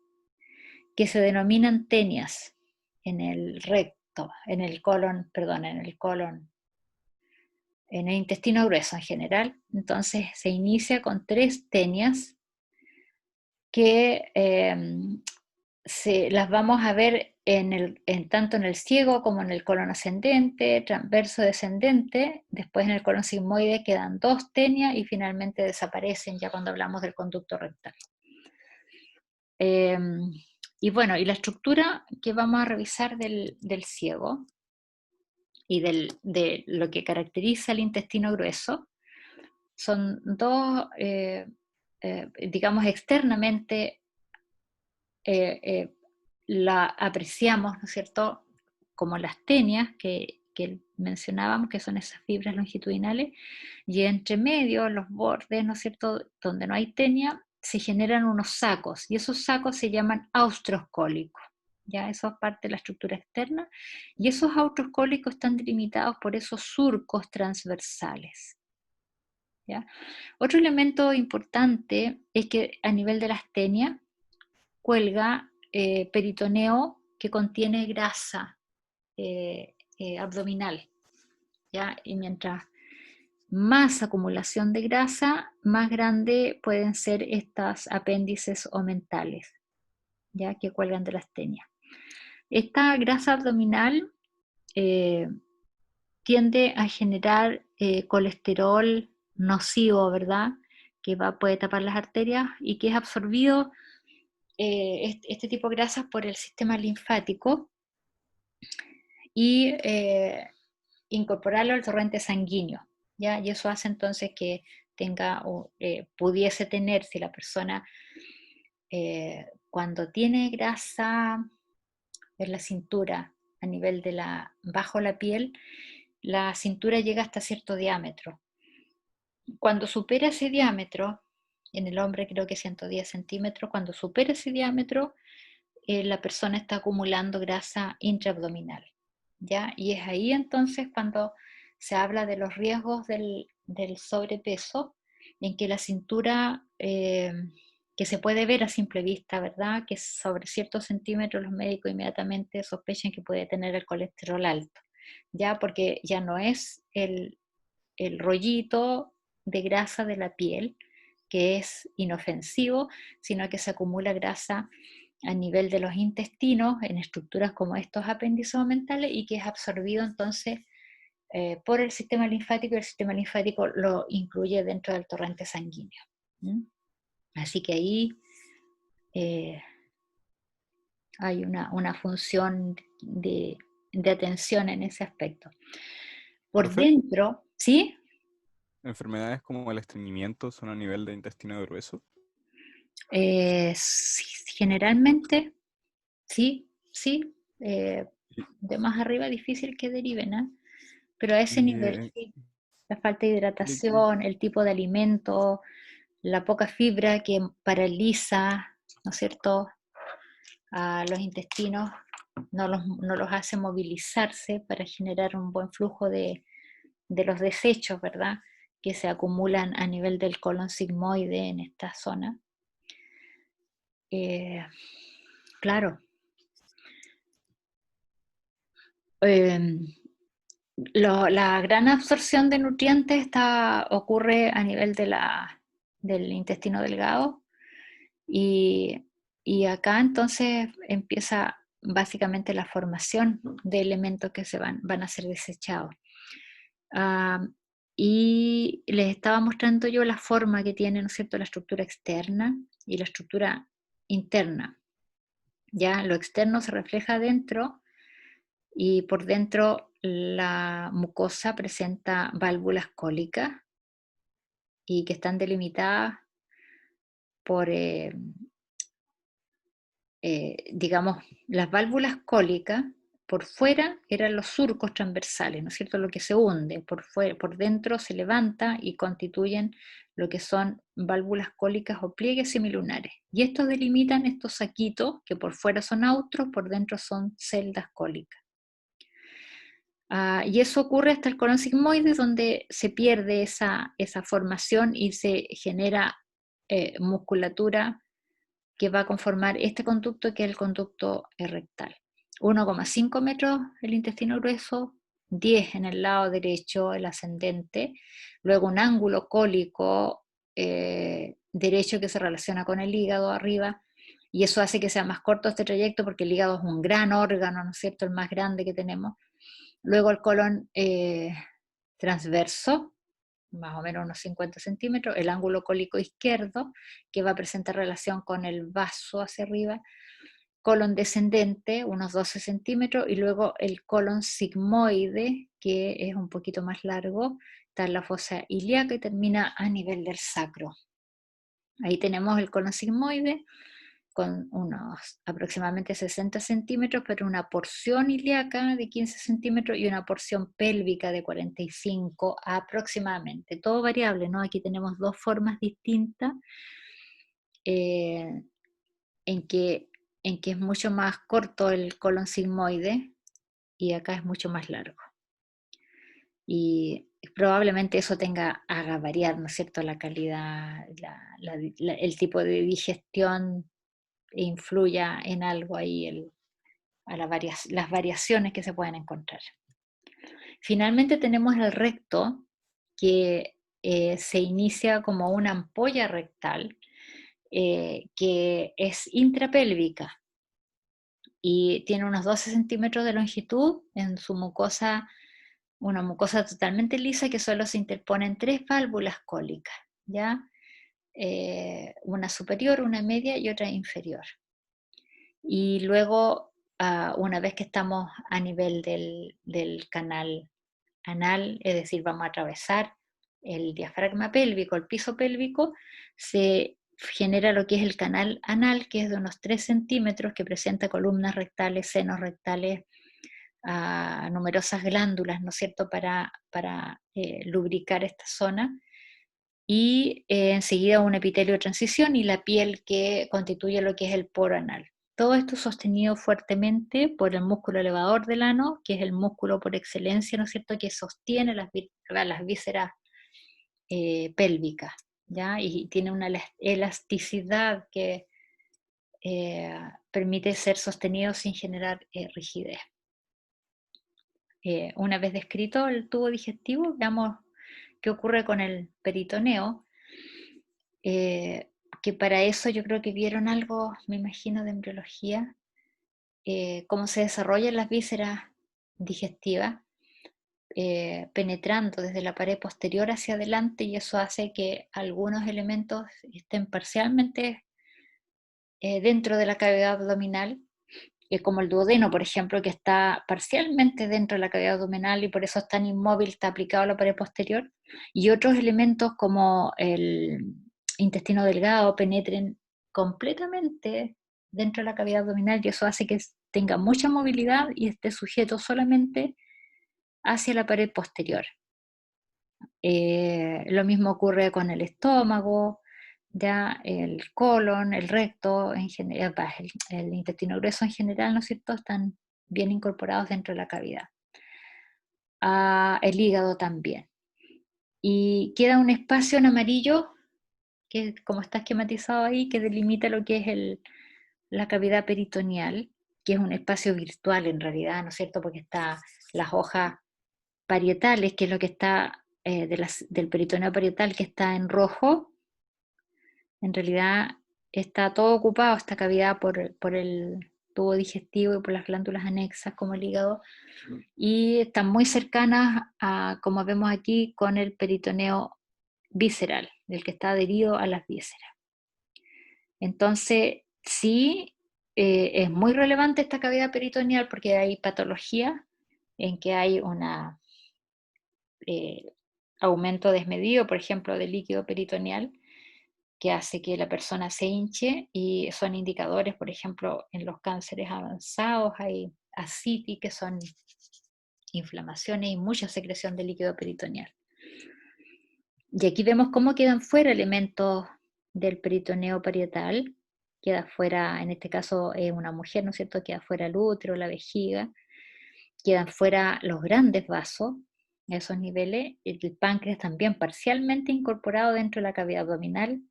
que se denominan tenias en el recto, en el colon, en el intestino grueso en general. Entonces se inicia con 3 tenias que las vamos a ver tanto en el ciego como en el colon ascendente, transverso descendente. Después en el colon sigmoide quedan 2 tenias y finalmente desaparecen ya cuando hablamos del conducto rectal. Y bueno, y la estructura que vamos a revisar del ciego y de lo que caracteriza el intestino grueso son dos, digamos, externamente la apreciamos, ¿no es cierto?, como las tenias que mencionábamos, que son esas fibras longitudinales, y entre medio, los bordes, ¿no es cierto?, donde no hay tenia, se generan unos sacos, y esos sacos se llaman austroscólicos. ¿Ya? Eso es parte de la estructura externa, y esos austroscólicos están delimitados por esos surcos transversales. ¿Ya? Otro elemento importante es que a nivel de las tenias cuelga peritoneo que contiene grasa abdominal, ¿ya? Y mientras más acumulación de grasa, más grande pueden ser estas apéndices omentales, ¿ya? Que cuelgan de las tenias. Esta grasa abdominal eh, tiende a generar colesterol nocivo, ¿verdad? Que puede tapar las arterias y que es absorbido este tipo de grasas por el sistema linfático y incorporarlo al torrente sanguíneo, ¿ya? Y eso hace entonces que tenga o pudiese tener, si la persona cuando tiene grasa en la cintura, a nivel de bajo la piel, la cintura llega hasta cierto diámetro. Cuando supera ese diámetro, en el hombre creo que 110 centímetros, cuando supera ese diámetro, la persona está acumulando grasa intraabdominal, ¿ya? Y es ahí entonces cuando se habla de los riesgos del sobrepeso, en que la cintura, que se puede ver a simple vista, ¿verdad? Que sobre ciertos centímetros los médicos inmediatamente sospechan que puede tener el colesterol alto, ¿ya? Porque ya no es el rollito de grasa de la piel, que es inofensivo, sino que se acumula grasa a nivel de los intestinos, en estructuras como estos apéndices mentales, y que es absorbido entonces por el sistema linfático, y el sistema linfático lo incluye dentro del torrente sanguíneo. ¿Mm? Así que ahí eh, hay una función de atención en ese aspecto. Por Profe, dentro, ¿sí? enfermedades como el estreñimiento son a nivel de intestino grueso. Sí, generalmente, sí, sí. Y, De más arriba difícil que deriven, ¿eh? Pero a ese y, nivel, sí. La falta de y- hidratación, el tipo de alimento, la poca fibra que paraliza, ¿no es cierto?, a los intestinos, no los hace movilizarse para generar un buen flujo de los desechos, ¿verdad?, que se acumulan a nivel del colon sigmoide en esta zona. Eh, claro. Eh, la gran absorción de nutrientes ocurre a nivel del intestino delgado y, y acá entonces empieza básicamente la formación de elementos que van a ser desechados. Ah, y les estaba mostrando yo la forma que tiene, ¿no es cierto?, la estructura externa y la estructura interna. Ya lo externo se refleja dentro y por dentro la mucosa presenta válvulas cólicas y que están delimitadas por, digamos, las válvulas cólicas. Por fuera eran los surcos transversales, ¿no es cierto? Lo que se hunde, por dentro se levanta y constituyen lo que son válvulas cólicas o pliegues semilunares. Y estos delimitan estos saquitos que por fuera son austros, por dentro son celdas cólicas. Y eso ocurre hasta el colon sigmoide, donde se pierde esa formación y se genera musculatura que va a conformar este conducto, que es el conducto rectal. 1,5 metros el intestino grueso, 10 en el lado derecho, el ascendente, luego un ángulo cólico derecho que se relaciona con el hígado arriba, y eso hace que sea más corto este trayecto porque el hígado es un gran órgano, ¿no es cierto?, el más grande que tenemos. Luego el colon transverso, más o menos unos 50 centímetros, el ángulo cólico izquierdo, que va a presentar relación con el vaso hacia arriba, colon descendente, unos 12 centímetros, y luego el colon sigmoide, que es un poquito más largo, está en la fosa ilíaca y termina a nivel del sacro. Ahí tenemos el colon sigmoide con unos aproximadamente 60 centímetros, pero una porción ilíaca de 15 centímetros y una porción pélvica de 45 aproximadamente. Todo variable, ¿no? Aquí tenemos dos formas distintas eh, en que, en que es mucho más corto el colon sigmoide y acá es mucho más largo. Y probablemente eso haga variar, ¿no es cierto?, la calidad, el tipo de digestión e influya en algo ahí las variaciones que se pueden encontrar. Finalmente tenemos el recto, que se inicia como una ampolla rectal, que es intrapélvica y tiene unos 12 centímetros de longitud en su mucosa, una mucosa totalmente lisa que solo se interponen 3 válvulas cólicas, ¿ya? Una superior, una media y otra inferior. Y luego, una vez que estamos a nivel del canal anal, es decir, vamos a atravesar el diafragma pélvico, el piso pélvico, se genera lo que es el canal anal, que es de unos 3 centímetros, que presenta columnas rectales, senos rectales, numerosas glándulas, ¿no es cierto?, para lubricar esta zona. Y enseguida un epitelio de transición y la piel que constituye lo que es el poro anal. Todo esto sostenido fuertemente por el músculo elevador del ano, que es el músculo por excelencia, ¿no es cierto?, que sostiene las vísceras pélvicas, ¿ya? Y tiene una elasticidad que permite ser sostenido sin generar rigidez. Una vez descrito el tubo digestivo, veamos qué ocurre con el peritoneo. Que para eso yo creo que vieron algo, me imagino, de embriología, cómo se desarrollan las vísceras digestivas, penetrando desde la pared posterior hacia adelante, y eso hace que algunos elementos estén parcialmente dentro de la cavidad abdominal, como el duodeno, por ejemplo, que está parcialmente dentro de la cavidad abdominal y por eso es tan inmóvil, está aplicado a la pared posterior, y otros elementos como el intestino delgado penetren completamente dentro de la cavidad abdominal, y eso hace que tenga mucha movilidad y esté sujeto solamente hacia la pared posterior. Lo mismo ocurre con el estómago, ya el colon, el recto, en general, el intestino grueso en general, ¿no es cierto?, están bien incorporados dentro de la cavidad. El hígado también. Y queda un espacio en amarillo, que como está esquematizado ahí, que delimita lo que es la cavidad peritoneal, que es un espacio virtual en realidad, ¿no es cierto?, porque está las hojas parietales, que es lo que está del peritoneo parietal, que está en rojo. En realidad está todo ocupado, esta cavidad, por el tubo digestivo y por las glándulas anexas como el hígado, y están muy cercanas como vemos aquí, con el peritoneo visceral, el que está adherido a las vísceras. Entonces, sí, es muy relevante esta cavidad peritoneal porque hay patología en que hay un aumento desmedido, por ejemplo, del líquido peritoneal, que hace que la persona se hinche, y son indicadores, por ejemplo, en los cánceres avanzados hay ascitis, que son inflamaciones y mucha secreción de líquido peritoneal. Y aquí vemos cómo quedan fuera elementos del peritoneo parietal. Queda fuera, en este caso, una mujer, ¿no es cierto?, queda fuera el útero, la vejiga, quedan fuera los grandes vasos, a esos niveles, el páncreas también parcialmente incorporado dentro de la cavidad abdominal,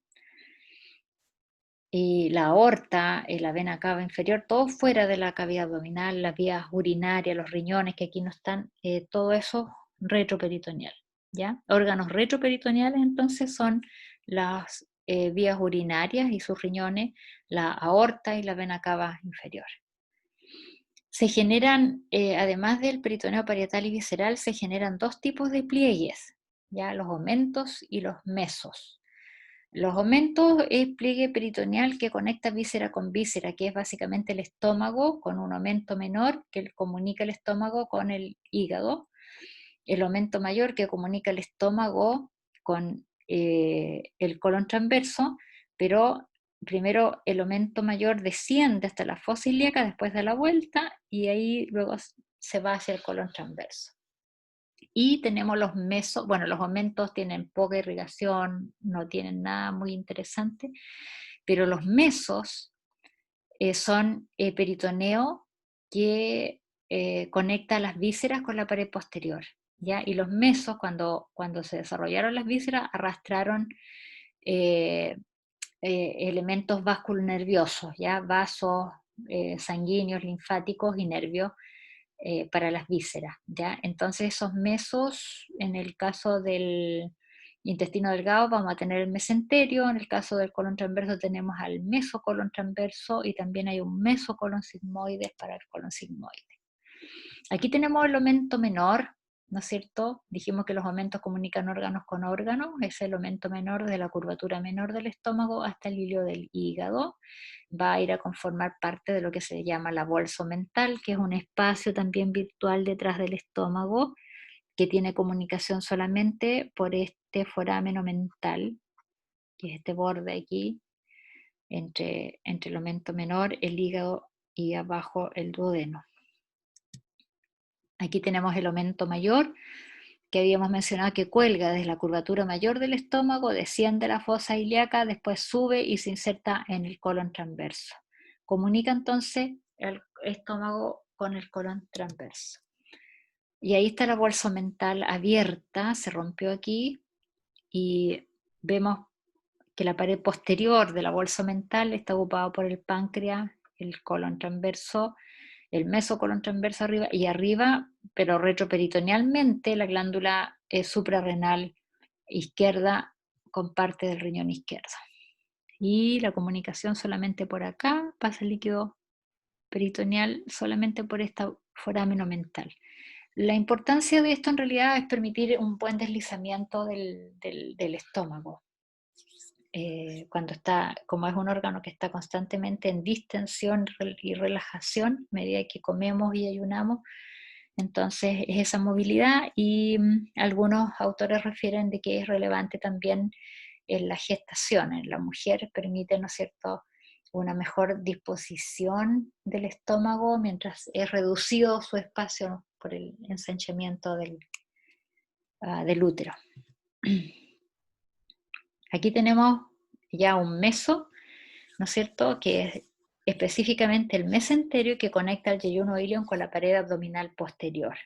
y la aorta, la vena cava inferior, todo fuera de la cavidad abdominal, las vías urinarias, los riñones que aquí no están, todo eso retroperitoneal, ¿ya? Órganos retroperitoneales entonces son las vías urinarias y sus riñones, la aorta y la vena cava inferior. Se generan, además del peritoneo parietal y visceral, se generan dos tipos de pliegues, ¿ya? Los omentos y los mesos. Los omentos es pliegue peritoneal que conecta víscera con víscera, que es básicamente el estómago con un omento menor que comunica el estómago con el hígado. el omen mayor que comunica el estómago con el colon transverso, pero primero el omen mayor desciende hasta la fosa ilíaca, después da la vuelta y ahí luego se va hacia el colon transverso. Y tenemos los mesos, bueno, los omentos tienen poca irrigación, no tienen nada muy interesante, pero los mesos son peritoneo que conecta las vísceras con la pared posterior, ¿ya? Y los mesos, cuando se desarrollaron las vísceras, arrastraron eh, elementos vasculonerviosos, ¿ya? Vasos sanguíneos, linfáticos y nervios para las vísceras, ¿ya? Entonces esos mesos, en el caso del intestino delgado vamos a tener el mesenterio, en el caso del colon transverso tenemos al mesocolon transverso y también hay un mesocolon sigmoides para el colon sigmoide. Aquí tenemos el aumento menor, ¿no es cierto? Dijimos que los aumentos comunican órganos con órganos, es el aumento menor de la curvatura menor del estómago hasta el hilio del hígado. Va a ir a conformar parte de lo que se llama la bolsa mental, que es un espacio también virtual detrás del estómago, que tiene comunicación solamente por este foramen mental, que es este borde aquí, entre el aumento menor, el hígado y abajo el duodeno. Aquí tenemos el aumento mayor, que habíamos mencionado que cuelga desde la curvatura mayor del estómago, desciende la fosa ilíaca, después sube y se inserta en el colon transverso. Comunica entonces el estómago con el colon transverso. Y ahí está la bolsa mental abierta, se rompió aquí, y vemos que la pared posterior de la bolsa mental está ocupada por el páncreas, el colon transverso, el mesocolon transverso arriba, y arriba, pero retroperitonealmente, la glándula suprarrenal izquierda con parte del riñón izquierdo. Y la comunicación solamente por acá, pasa el líquido peritoneal solamente por esta foramen mental. La importancia de esto en realidad es permitir un buen deslizamiento del estómago. Cuando está, como es un órgano que está constantemente en distensión y relajación, a medida que comemos y ayunamos, entonces es esa movilidad, y algunos autores refieren de que es relevante también en la gestación, en la mujer permite, ¿no es cierto?, una mejor disposición del estómago mientras es reducido su espacio por el ensanchamiento del útero. Aquí tenemos ya un meso, ¿no es cierto?, que es específicamente el mesenterio que conecta el yeyuno ilion con la pared abdominal posterior.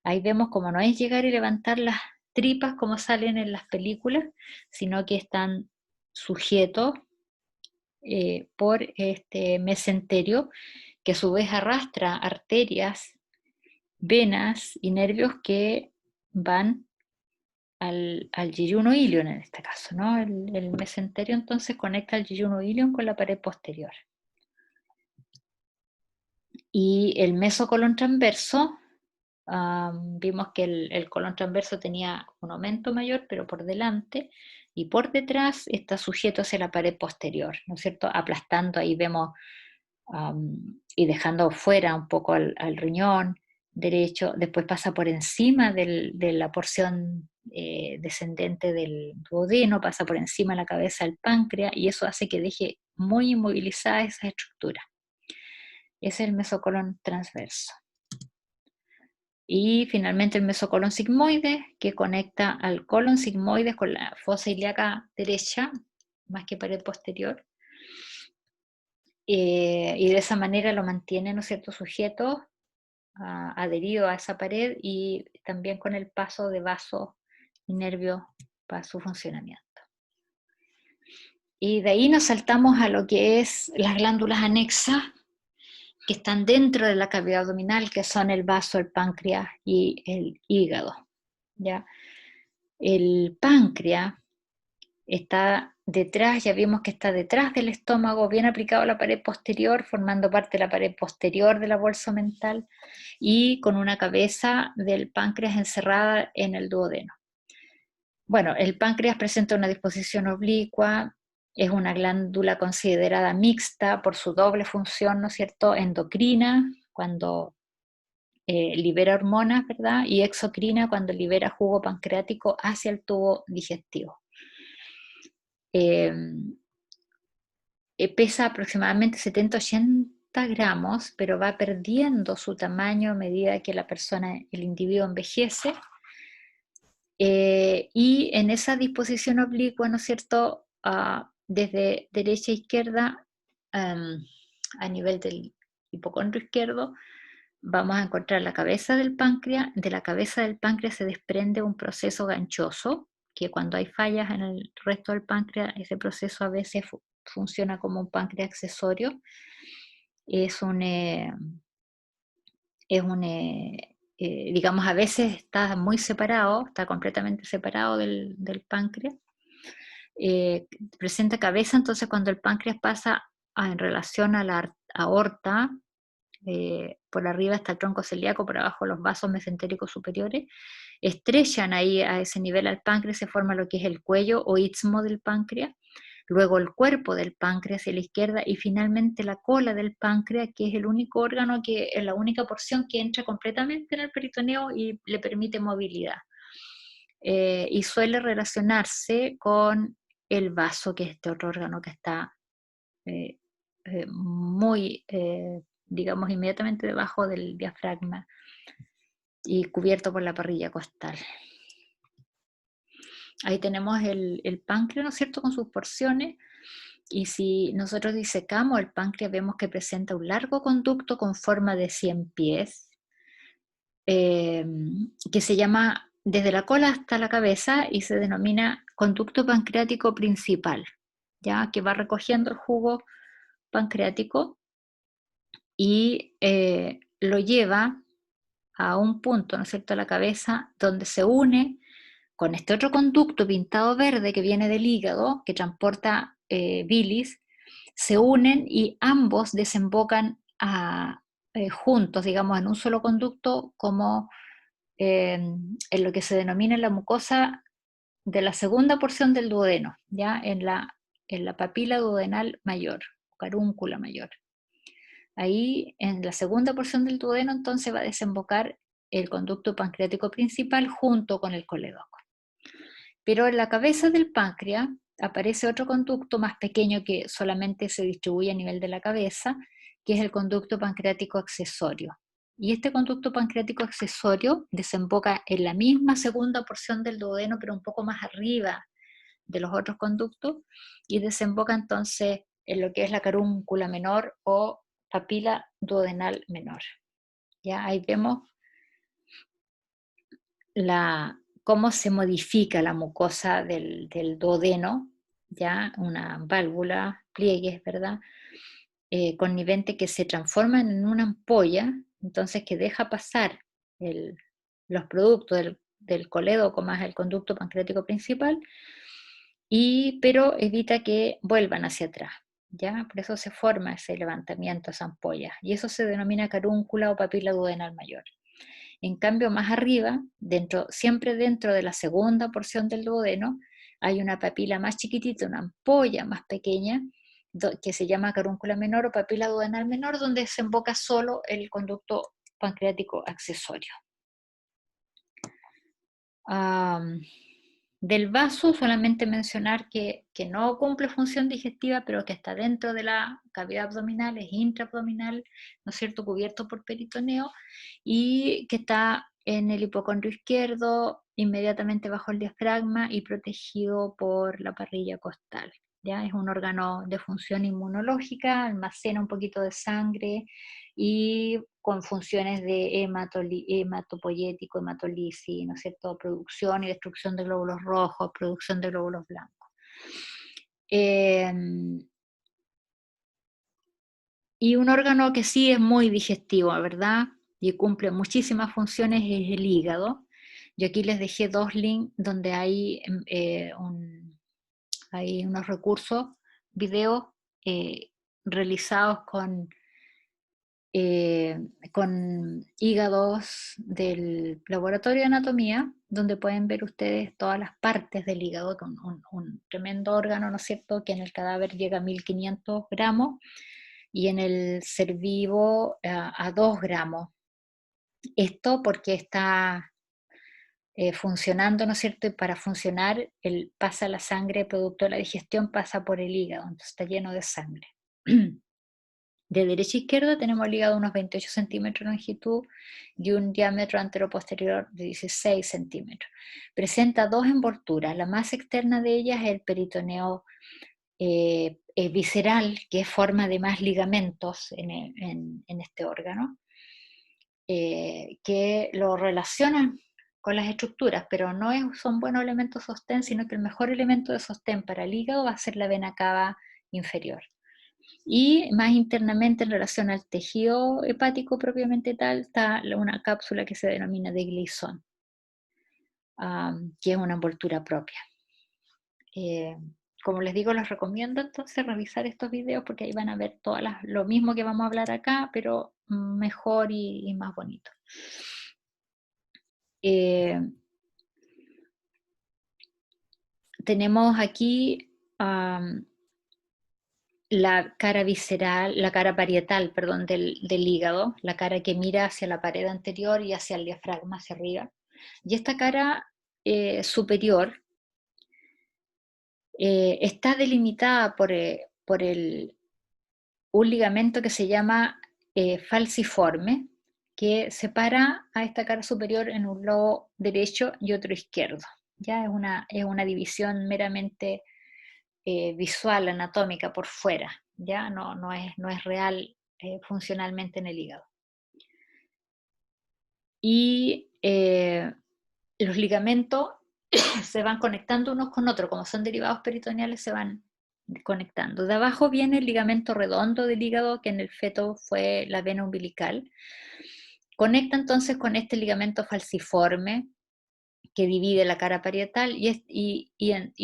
Ahí vemos como no es llegar y levantar las tripas como salen en las películas, sino que están sujetos por este mesenterio, que a su vez arrastra arterias, venas y nervios que van al yeyuno ilion en este caso, ¿no? El mesenterio entonces conecta el yeyuno ilion con la pared posterior. Y el mesocolon transverso, vimos que el colon transverso tenía un aumento mayor, pero por delante, y por detrás está sujeto hacia la pared posterior, ¿no es cierto? Aplastando, ahí vemos, y dejando fuera un poco al riñón derecho, después pasa por encima de la porción descendente del duodeno, pasa por encima de la cabeza del páncreas, y eso hace que deje muy inmovilizada esa estructura. Ese es el mesocolon transverso. Y finalmente el mesocolon sigmoide, que conecta al colon sigmoide con la fosa ilíaca derecha, más que pared posterior, y de esa manera lo mantiene, ¿no es cierto?, sujeto, adherido a esa pared, y también con el paso de vaso y nervio para su funcionamiento. Y de ahí nos saltamos a lo que es las glándulas anexas, que están dentro de la cavidad abdominal, que son el vaso, el páncreas y el hígado, ¿ya? El páncreas está detrás, ya vimos que está detrás del estómago, bien aplicado a la pared posterior, formando parte de la pared posterior de la bolsa mental, y con una cabeza del páncreas encerrada en el duodeno. Bueno, el páncreas presenta una disposición oblicua, es una glándula considerada mixta por su doble función, ¿no es cierto?, endocrina, cuando libera hormonas, ¿verdad? Y exocrina cuando libera jugo pancreático hacia el tubo digestivo. Pesa aproximadamente 70-80 gramos, pero va perdiendo su tamaño a medida que el individuo envejece. Y en esa disposición oblicua, ¿no es cierto?, desde derecha a izquierda, a nivel del hipocondrio izquierdo, vamos a encontrar la cabeza del páncreas. De la cabeza del páncreas se desprende un proceso ganchoso, que cuando hay fallas en el resto del páncreas, ese proceso a veces funciona como un páncreas accesorio. Es un, digamos, a veces está muy separado, está completamente separado del páncreas. Presenta cabeza, entonces cuando el páncreas pasa en relación a la aorta, por arriba está el tronco celíaco, por abajo los vasos mesentéricos superiores, estrechan ahí a ese nivel al páncreas, se forma lo que es el cuello o istmo del páncreas, luego el cuerpo del páncreas hacia la izquierda y finalmente la cola del páncreas, que es el único órgano, que es la única porción que entra completamente en el peritoneo y le permite movilidad. Y suele relacionarse con el vaso, que es este otro órgano que está muy, digamos, inmediatamente debajo del diafragma y cubierto por la parrilla costal. Ahí tenemos el páncreas, ¿no es cierto?, con sus porciones, y si nosotros disecamos el páncreas vemos que presenta un largo conducto con forma de 100 pies, que se llama desde la cola hasta la cabeza y se denomina conducto pancreático principal, ya que va recogiendo el jugo pancreático y lo lleva a un punto, ¿no es cierto?, a la cabeza, donde se une con este otro conducto pintado verde que viene del hígado, que transporta bilis, se unen y ambos desembocan juntos, digamos, en un solo conducto, como en lo que se denomina la mucosa de la segunda porción del duodeno, ya en la papila duodenal mayor, carúncula mayor. Ahí, en la segunda porción del duodeno, entonces va a desembocar el conducto pancreático principal junto con el colédoco. Pero en la cabeza del páncreas aparece otro conducto más pequeño que solamente se distribuye a nivel de la cabeza, que es el conducto pancreático accesorio. Y este conducto pancreático accesorio desemboca en la misma segunda porción del duodeno, pero un poco más arriba de los otros conductos, y desemboca entonces en lo que es la carúncula menor o papila duodenal menor. Ya ahí vemos cómo se modifica la mucosa del duodeno, ya una válvula, pliegues, ¿verdad? Connivente, que se transforman en una ampolla, entonces que deja pasar los productos del colédoco más el conducto pancreático principal, pero evita que vuelvan hacia atrás, ¿ya? Por eso se forma ese levantamiento, esa ampolla, y eso se denomina carúncula o papila duodenal mayor. En cambio, más arriba, siempre dentro de la segunda porción del duodeno, hay una papila más chiquitita, una ampolla más pequeña, que se llama carúncula menor o papila duodenal menor, donde desemboca solo el conducto pancreático accesorio. Del vaso, solamente mencionar que no cumple función digestiva, pero que está dentro de la cavidad abdominal, es intraabdominal, ¿no es cierto?, cubierto por peritoneo, y que está en el hipocondrio izquierdo, inmediatamente bajo el diafragma y protegido por la parrilla costal. ¿Ya? Es un órgano de función inmunológica, almacena un poquito de sangre y con funciones de hematopoyético, hematolisis, ¿no es cierto?, producción y destrucción de glóbulos rojos, producción de glóbulos blancos. Y un órgano que sí es muy digestivo, ¿verdad?, y cumple muchísimas funciones, es el hígado. Yo aquí les dejé 2 links donde hay unos recursos, videos realizados con hígados del laboratorio de anatomía, donde pueden ver ustedes todas las partes del hígado, con un tremendo órgano, ¿no es cierto?, que en el cadáver llega a 1500 gramos y en el ser vivo a 2 gramos. Esto porque está funcionando, ¿no es cierto? Y para funcionar, pasa la sangre, producto de la digestión, pasa por el hígado, entonces está lleno de sangre. De derecha a izquierda tenemos el hígado unos 28 centímetros de longitud y un diámetro anteroposterior de 16 centímetros. Presenta dos envolturas, la más externa de ellas es el peritoneo visceral, que es forma de más ligamentos en este órgano, que lo relacionan con las estructuras, pero no son buenos elementos de sostén, sino que el mejor elemento de sostén para el hígado va a ser la vena cava inferior. Y más internamente en relación al tejido hepático propiamente tal, está una cápsula que se denomina de Gleason, que es una envoltura propia. Como les digo, les recomiendo entonces revisar estos videos porque ahí van a ver lo mismo que vamos a hablar acá, pero mejor y más bonito. Tenemos aquí la cara visceral, la cara parietal, perdón, del hígado, la cara que mira hacia la pared anterior y hacia el diafragma, hacia arriba. Y esta cara superior está delimitada por un ligamento que se llama falciforme, que separa a esta cara superior en un lobo derecho y otro izquierdo. Ya es una división meramente visual, anatómica, por fuera, ya no es real funcionalmente en el hígado. Y los ligamentos se van conectando unos con otros, como son derivados peritoneales, se van conectando. De abajo viene el ligamento redondo del hígado, que en el feto fue la vena umbilical. Conecta entonces con este ligamento falciforme que divide la cara parietal y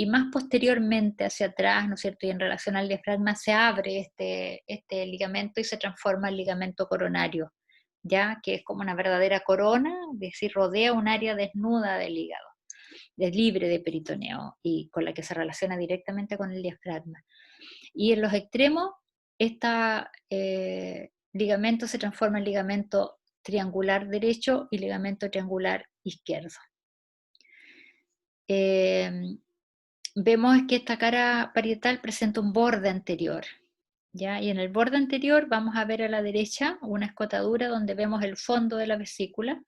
más posteriormente hacia atrás, ¿no es cierto? Y en relación al diafragma se abre este ligamento y se transforma en ligamento coronario, ya que es como una verdadera corona, es decir, rodea un área desnuda del hígado, es libre de peritoneo y con la que se relaciona directamente con el diafragma. Y en los extremos, este ligamento se transforma en ligamento triangular derecho y ligamento triangular izquierdo. Vemos que esta cara parietal presenta un borde anterior, ¿ya? Y en el borde anterior vamos a ver a la derecha una escotadura donde vemos el fondo de la vesícula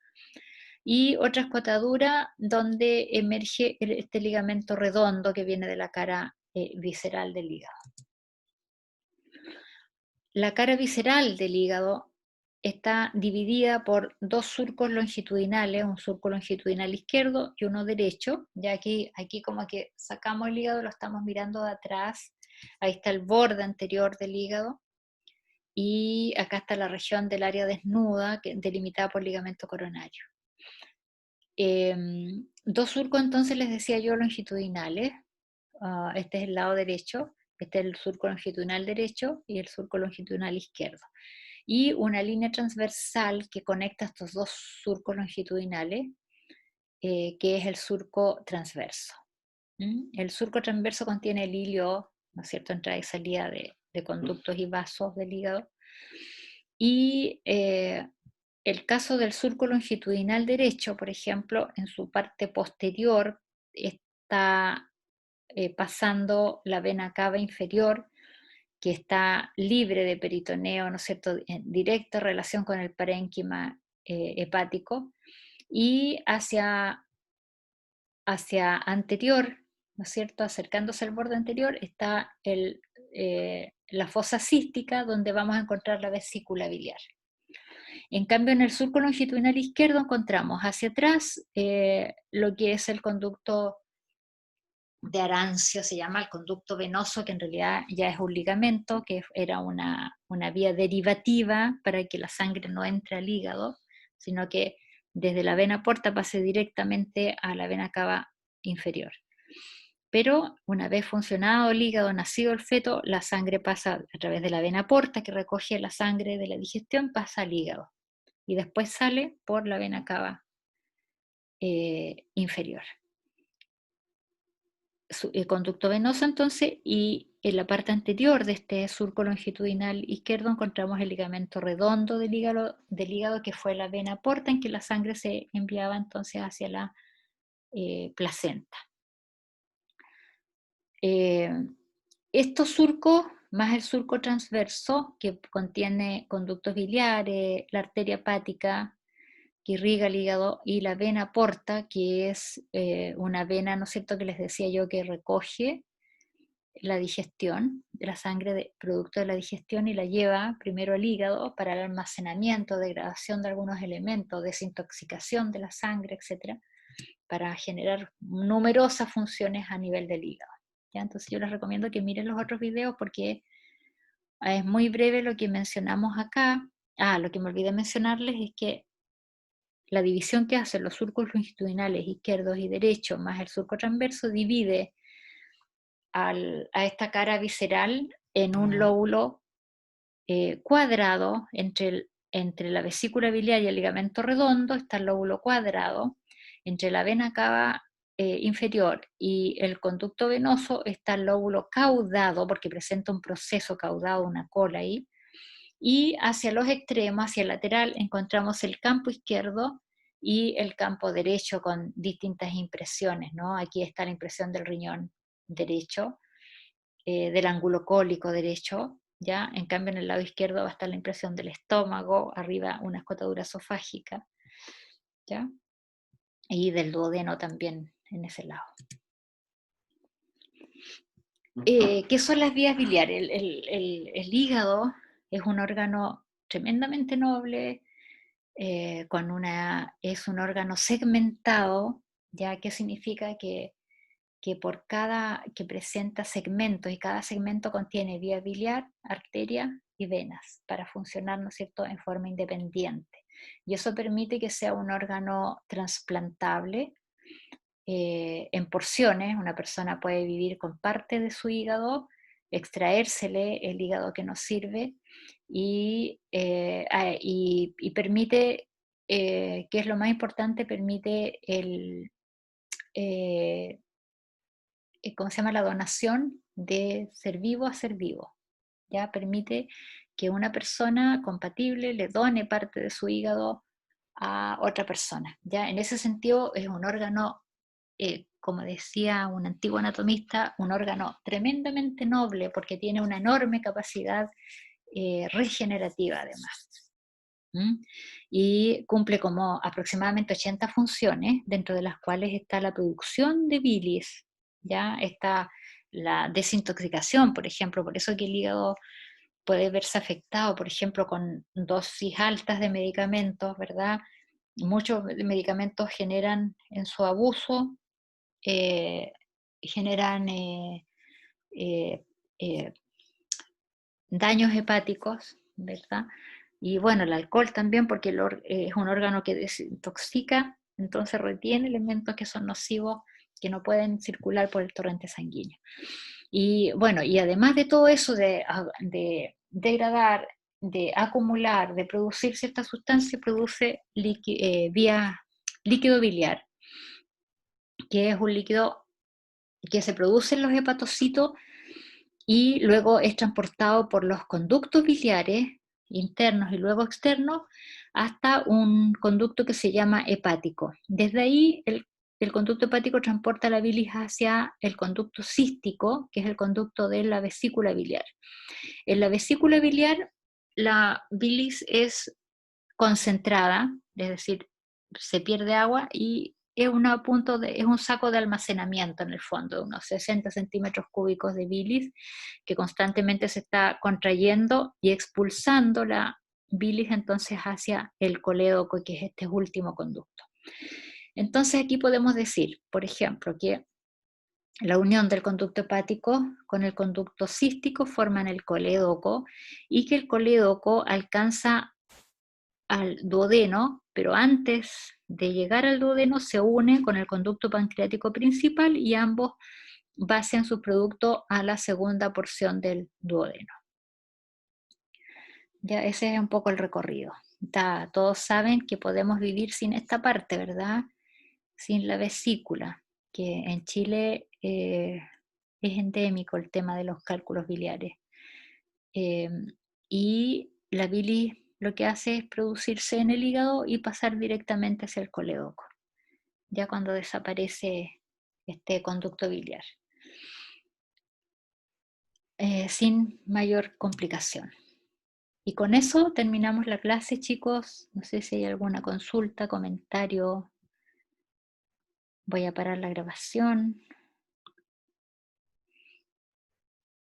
y otra escotadura donde emerge este ligamento redondo que viene de la cara visceral del hígado. La cara visceral del hígado está dividida por dos surcos longitudinales, un surco longitudinal izquierdo y uno derecho. Ya aquí como que sacamos el hígado, lo estamos mirando de atrás. Ahí está el borde anterior del hígado. Y acá está la región del área desnuda, delimitada por ligamento coronario. Dos surcos entonces les decía yo longitudinales. Este es el lado derecho, este es el surco longitudinal derecho y el surco longitudinal izquierdo. Y una línea transversal que conecta estos dos surcos longitudinales, que es el surco transverso. El surco transverso contiene el hilio, ¿no es cierto?, entrada y salida de conductos y vasos del hígado. Y el caso del surco longitudinal derecho, por ejemplo, en su parte posterior está pasando la vena cava inferior, que está libre de peritoneo, ¿no es cierto?, en directa relación con el parénquima hepático, y hacia anterior, ¿no es cierto?, acercándose al borde anterior, está la fosa cística, donde vamos a encontrar la vesícula biliar. En cambio, en el surco longitudinal izquierdo encontramos hacia atrás lo que es el conducto de Arancio, se llama el conducto venoso, que en realidad ya es un ligamento, que era una vía derivativa para que la sangre no entre al hígado, sino que desde la vena porta pase directamente a la vena cava inferior. Pero una vez funcionado el hígado, nacido el feto, la sangre pasa a través de la vena porta, que recoge la sangre de la digestión, pasa al hígado y después sale por la vena cava inferior. conducto venoso entonces, y en la parte anterior de este surco longitudinal izquierdo encontramos el ligamento redondo del hígado, que fue la vena porta en que la sangre se enviaba entonces hacia la placenta. Estos surcos, más el surco transverso, que contiene conductos biliares, la arteria hepática, que irriga el hígado, y la vena porta, que es una vena, ¿no es cierto?, que les decía yo que recoge la digestión de la sangre, producto de la digestión, y la lleva primero al hígado para el almacenamiento, degradación de algunos elementos, desintoxicación de la sangre, etcétera, para generar numerosas funciones a nivel del hígado. ¿Ya? Entonces yo les recomiendo que miren los otros videos porque es muy breve lo que mencionamos acá. Lo que me olvidé mencionarles es que la división que hacen los surcos longitudinales izquierdos y derechos más el surco transverso divide a esta cara visceral en un lóbulo cuadrado entre la vesícula biliar y el ligamento redondo. Está el lóbulo cuadrado. Entre la vena cava inferior y el conducto venoso está el lóbulo caudado, porque presenta un proceso caudado, una cola ahí. Y hacia los extremos, hacia el lateral, encontramos el campo izquierdo y el campo derecho con distintas impresiones, ¿no? Aquí está la impresión del riñón derecho, del ángulo cólico derecho, ¿ya? En cambio, en el lado izquierdo va a estar la impresión del estómago, arriba una escotadura esofágica, ¿ya? Y del duodeno también en ese lado. ¿Qué son las vías biliares? El hígado es un órgano tremendamente noble, es un órgano segmentado, ¿ya? ¿Qué significa? Que presenta segmentos, y cada segmento contiene vía biliar, arteria y venas para funcionar, ¿no es cierto?, en forma independiente. Y eso permite que sea un órgano trasplantable en porciones. Una persona puede vivir con parte de su hígado, extraérsele el hígado que nos sirve y permite, que es lo más importante, permite eh, ¿cómo se llama? La donación de ser vivo a ser vivo. ¿Ya? Permite que una persona compatible le done parte de su hígado a otra persona. ¿Ya? En ese sentido es un órgano, como decía un antiguo anatomista, un órgano tremendamente noble porque tiene una enorme capacidad regenerativa además. ¿Mm? Y cumple como aproximadamente 80 funciones, dentro de las cuales está la producción de bilis, ¿ya? Está la desintoxicación, por ejemplo, por eso que el hígado puede verse afectado, por ejemplo, con dosis altas de medicamentos, ¿verdad? Muchos medicamentos generan en su abuso, eh, generan eh, eh, daños hepáticos, ¿verdad? Y bueno, el alcohol también, porque es un órgano que desintoxica, entonces retiene elementos que son nocivos, que no pueden circular por el torrente sanguíneo. Y bueno, y además de todo eso de degradar, de acumular, de producir cierta sustancia, produce vía líquido biliar, que es un líquido que se produce en los hepatocitos y luego es transportado por los conductos biliares internos y luego externos hasta un conducto que se llama hepático. Desde ahí el conducto hepático transporta la bilis hacia el conducto cístico, que es el conducto de la vesícula biliar. En la vesícula biliar la bilis es concentrada, es decir, se pierde agua y es un saco de almacenamiento en el fondo, de unos 60 centímetros cúbicos de bilis que constantemente se está contrayendo y expulsando la bilis entonces hacia el colédoco, que es este último conducto. Entonces aquí podemos decir, por ejemplo, que la unión del conducto hepático con el conducto cístico forman el colédoco y que el colédoco alcanza al duodeno, pero antes de llegar al duodeno se une con el conducto pancreático principal y ambos vacian su producto a la segunda porción del duodeno. Ya ese es un poco el recorrido. Todos saben que podemos vivir sin esta parte, ¿verdad? Sin la vesícula. que en Chile es endémico el tema de los cálculos biliares. Y la bilis lo que hace es producirse en el hígado y pasar directamente hacia el colédoco, ya cuando desaparece este conducto biliar, sin mayor complicación. Y con eso terminamos la clase, chicos. No sé si hay alguna consulta, comentario. Voy a parar la grabación.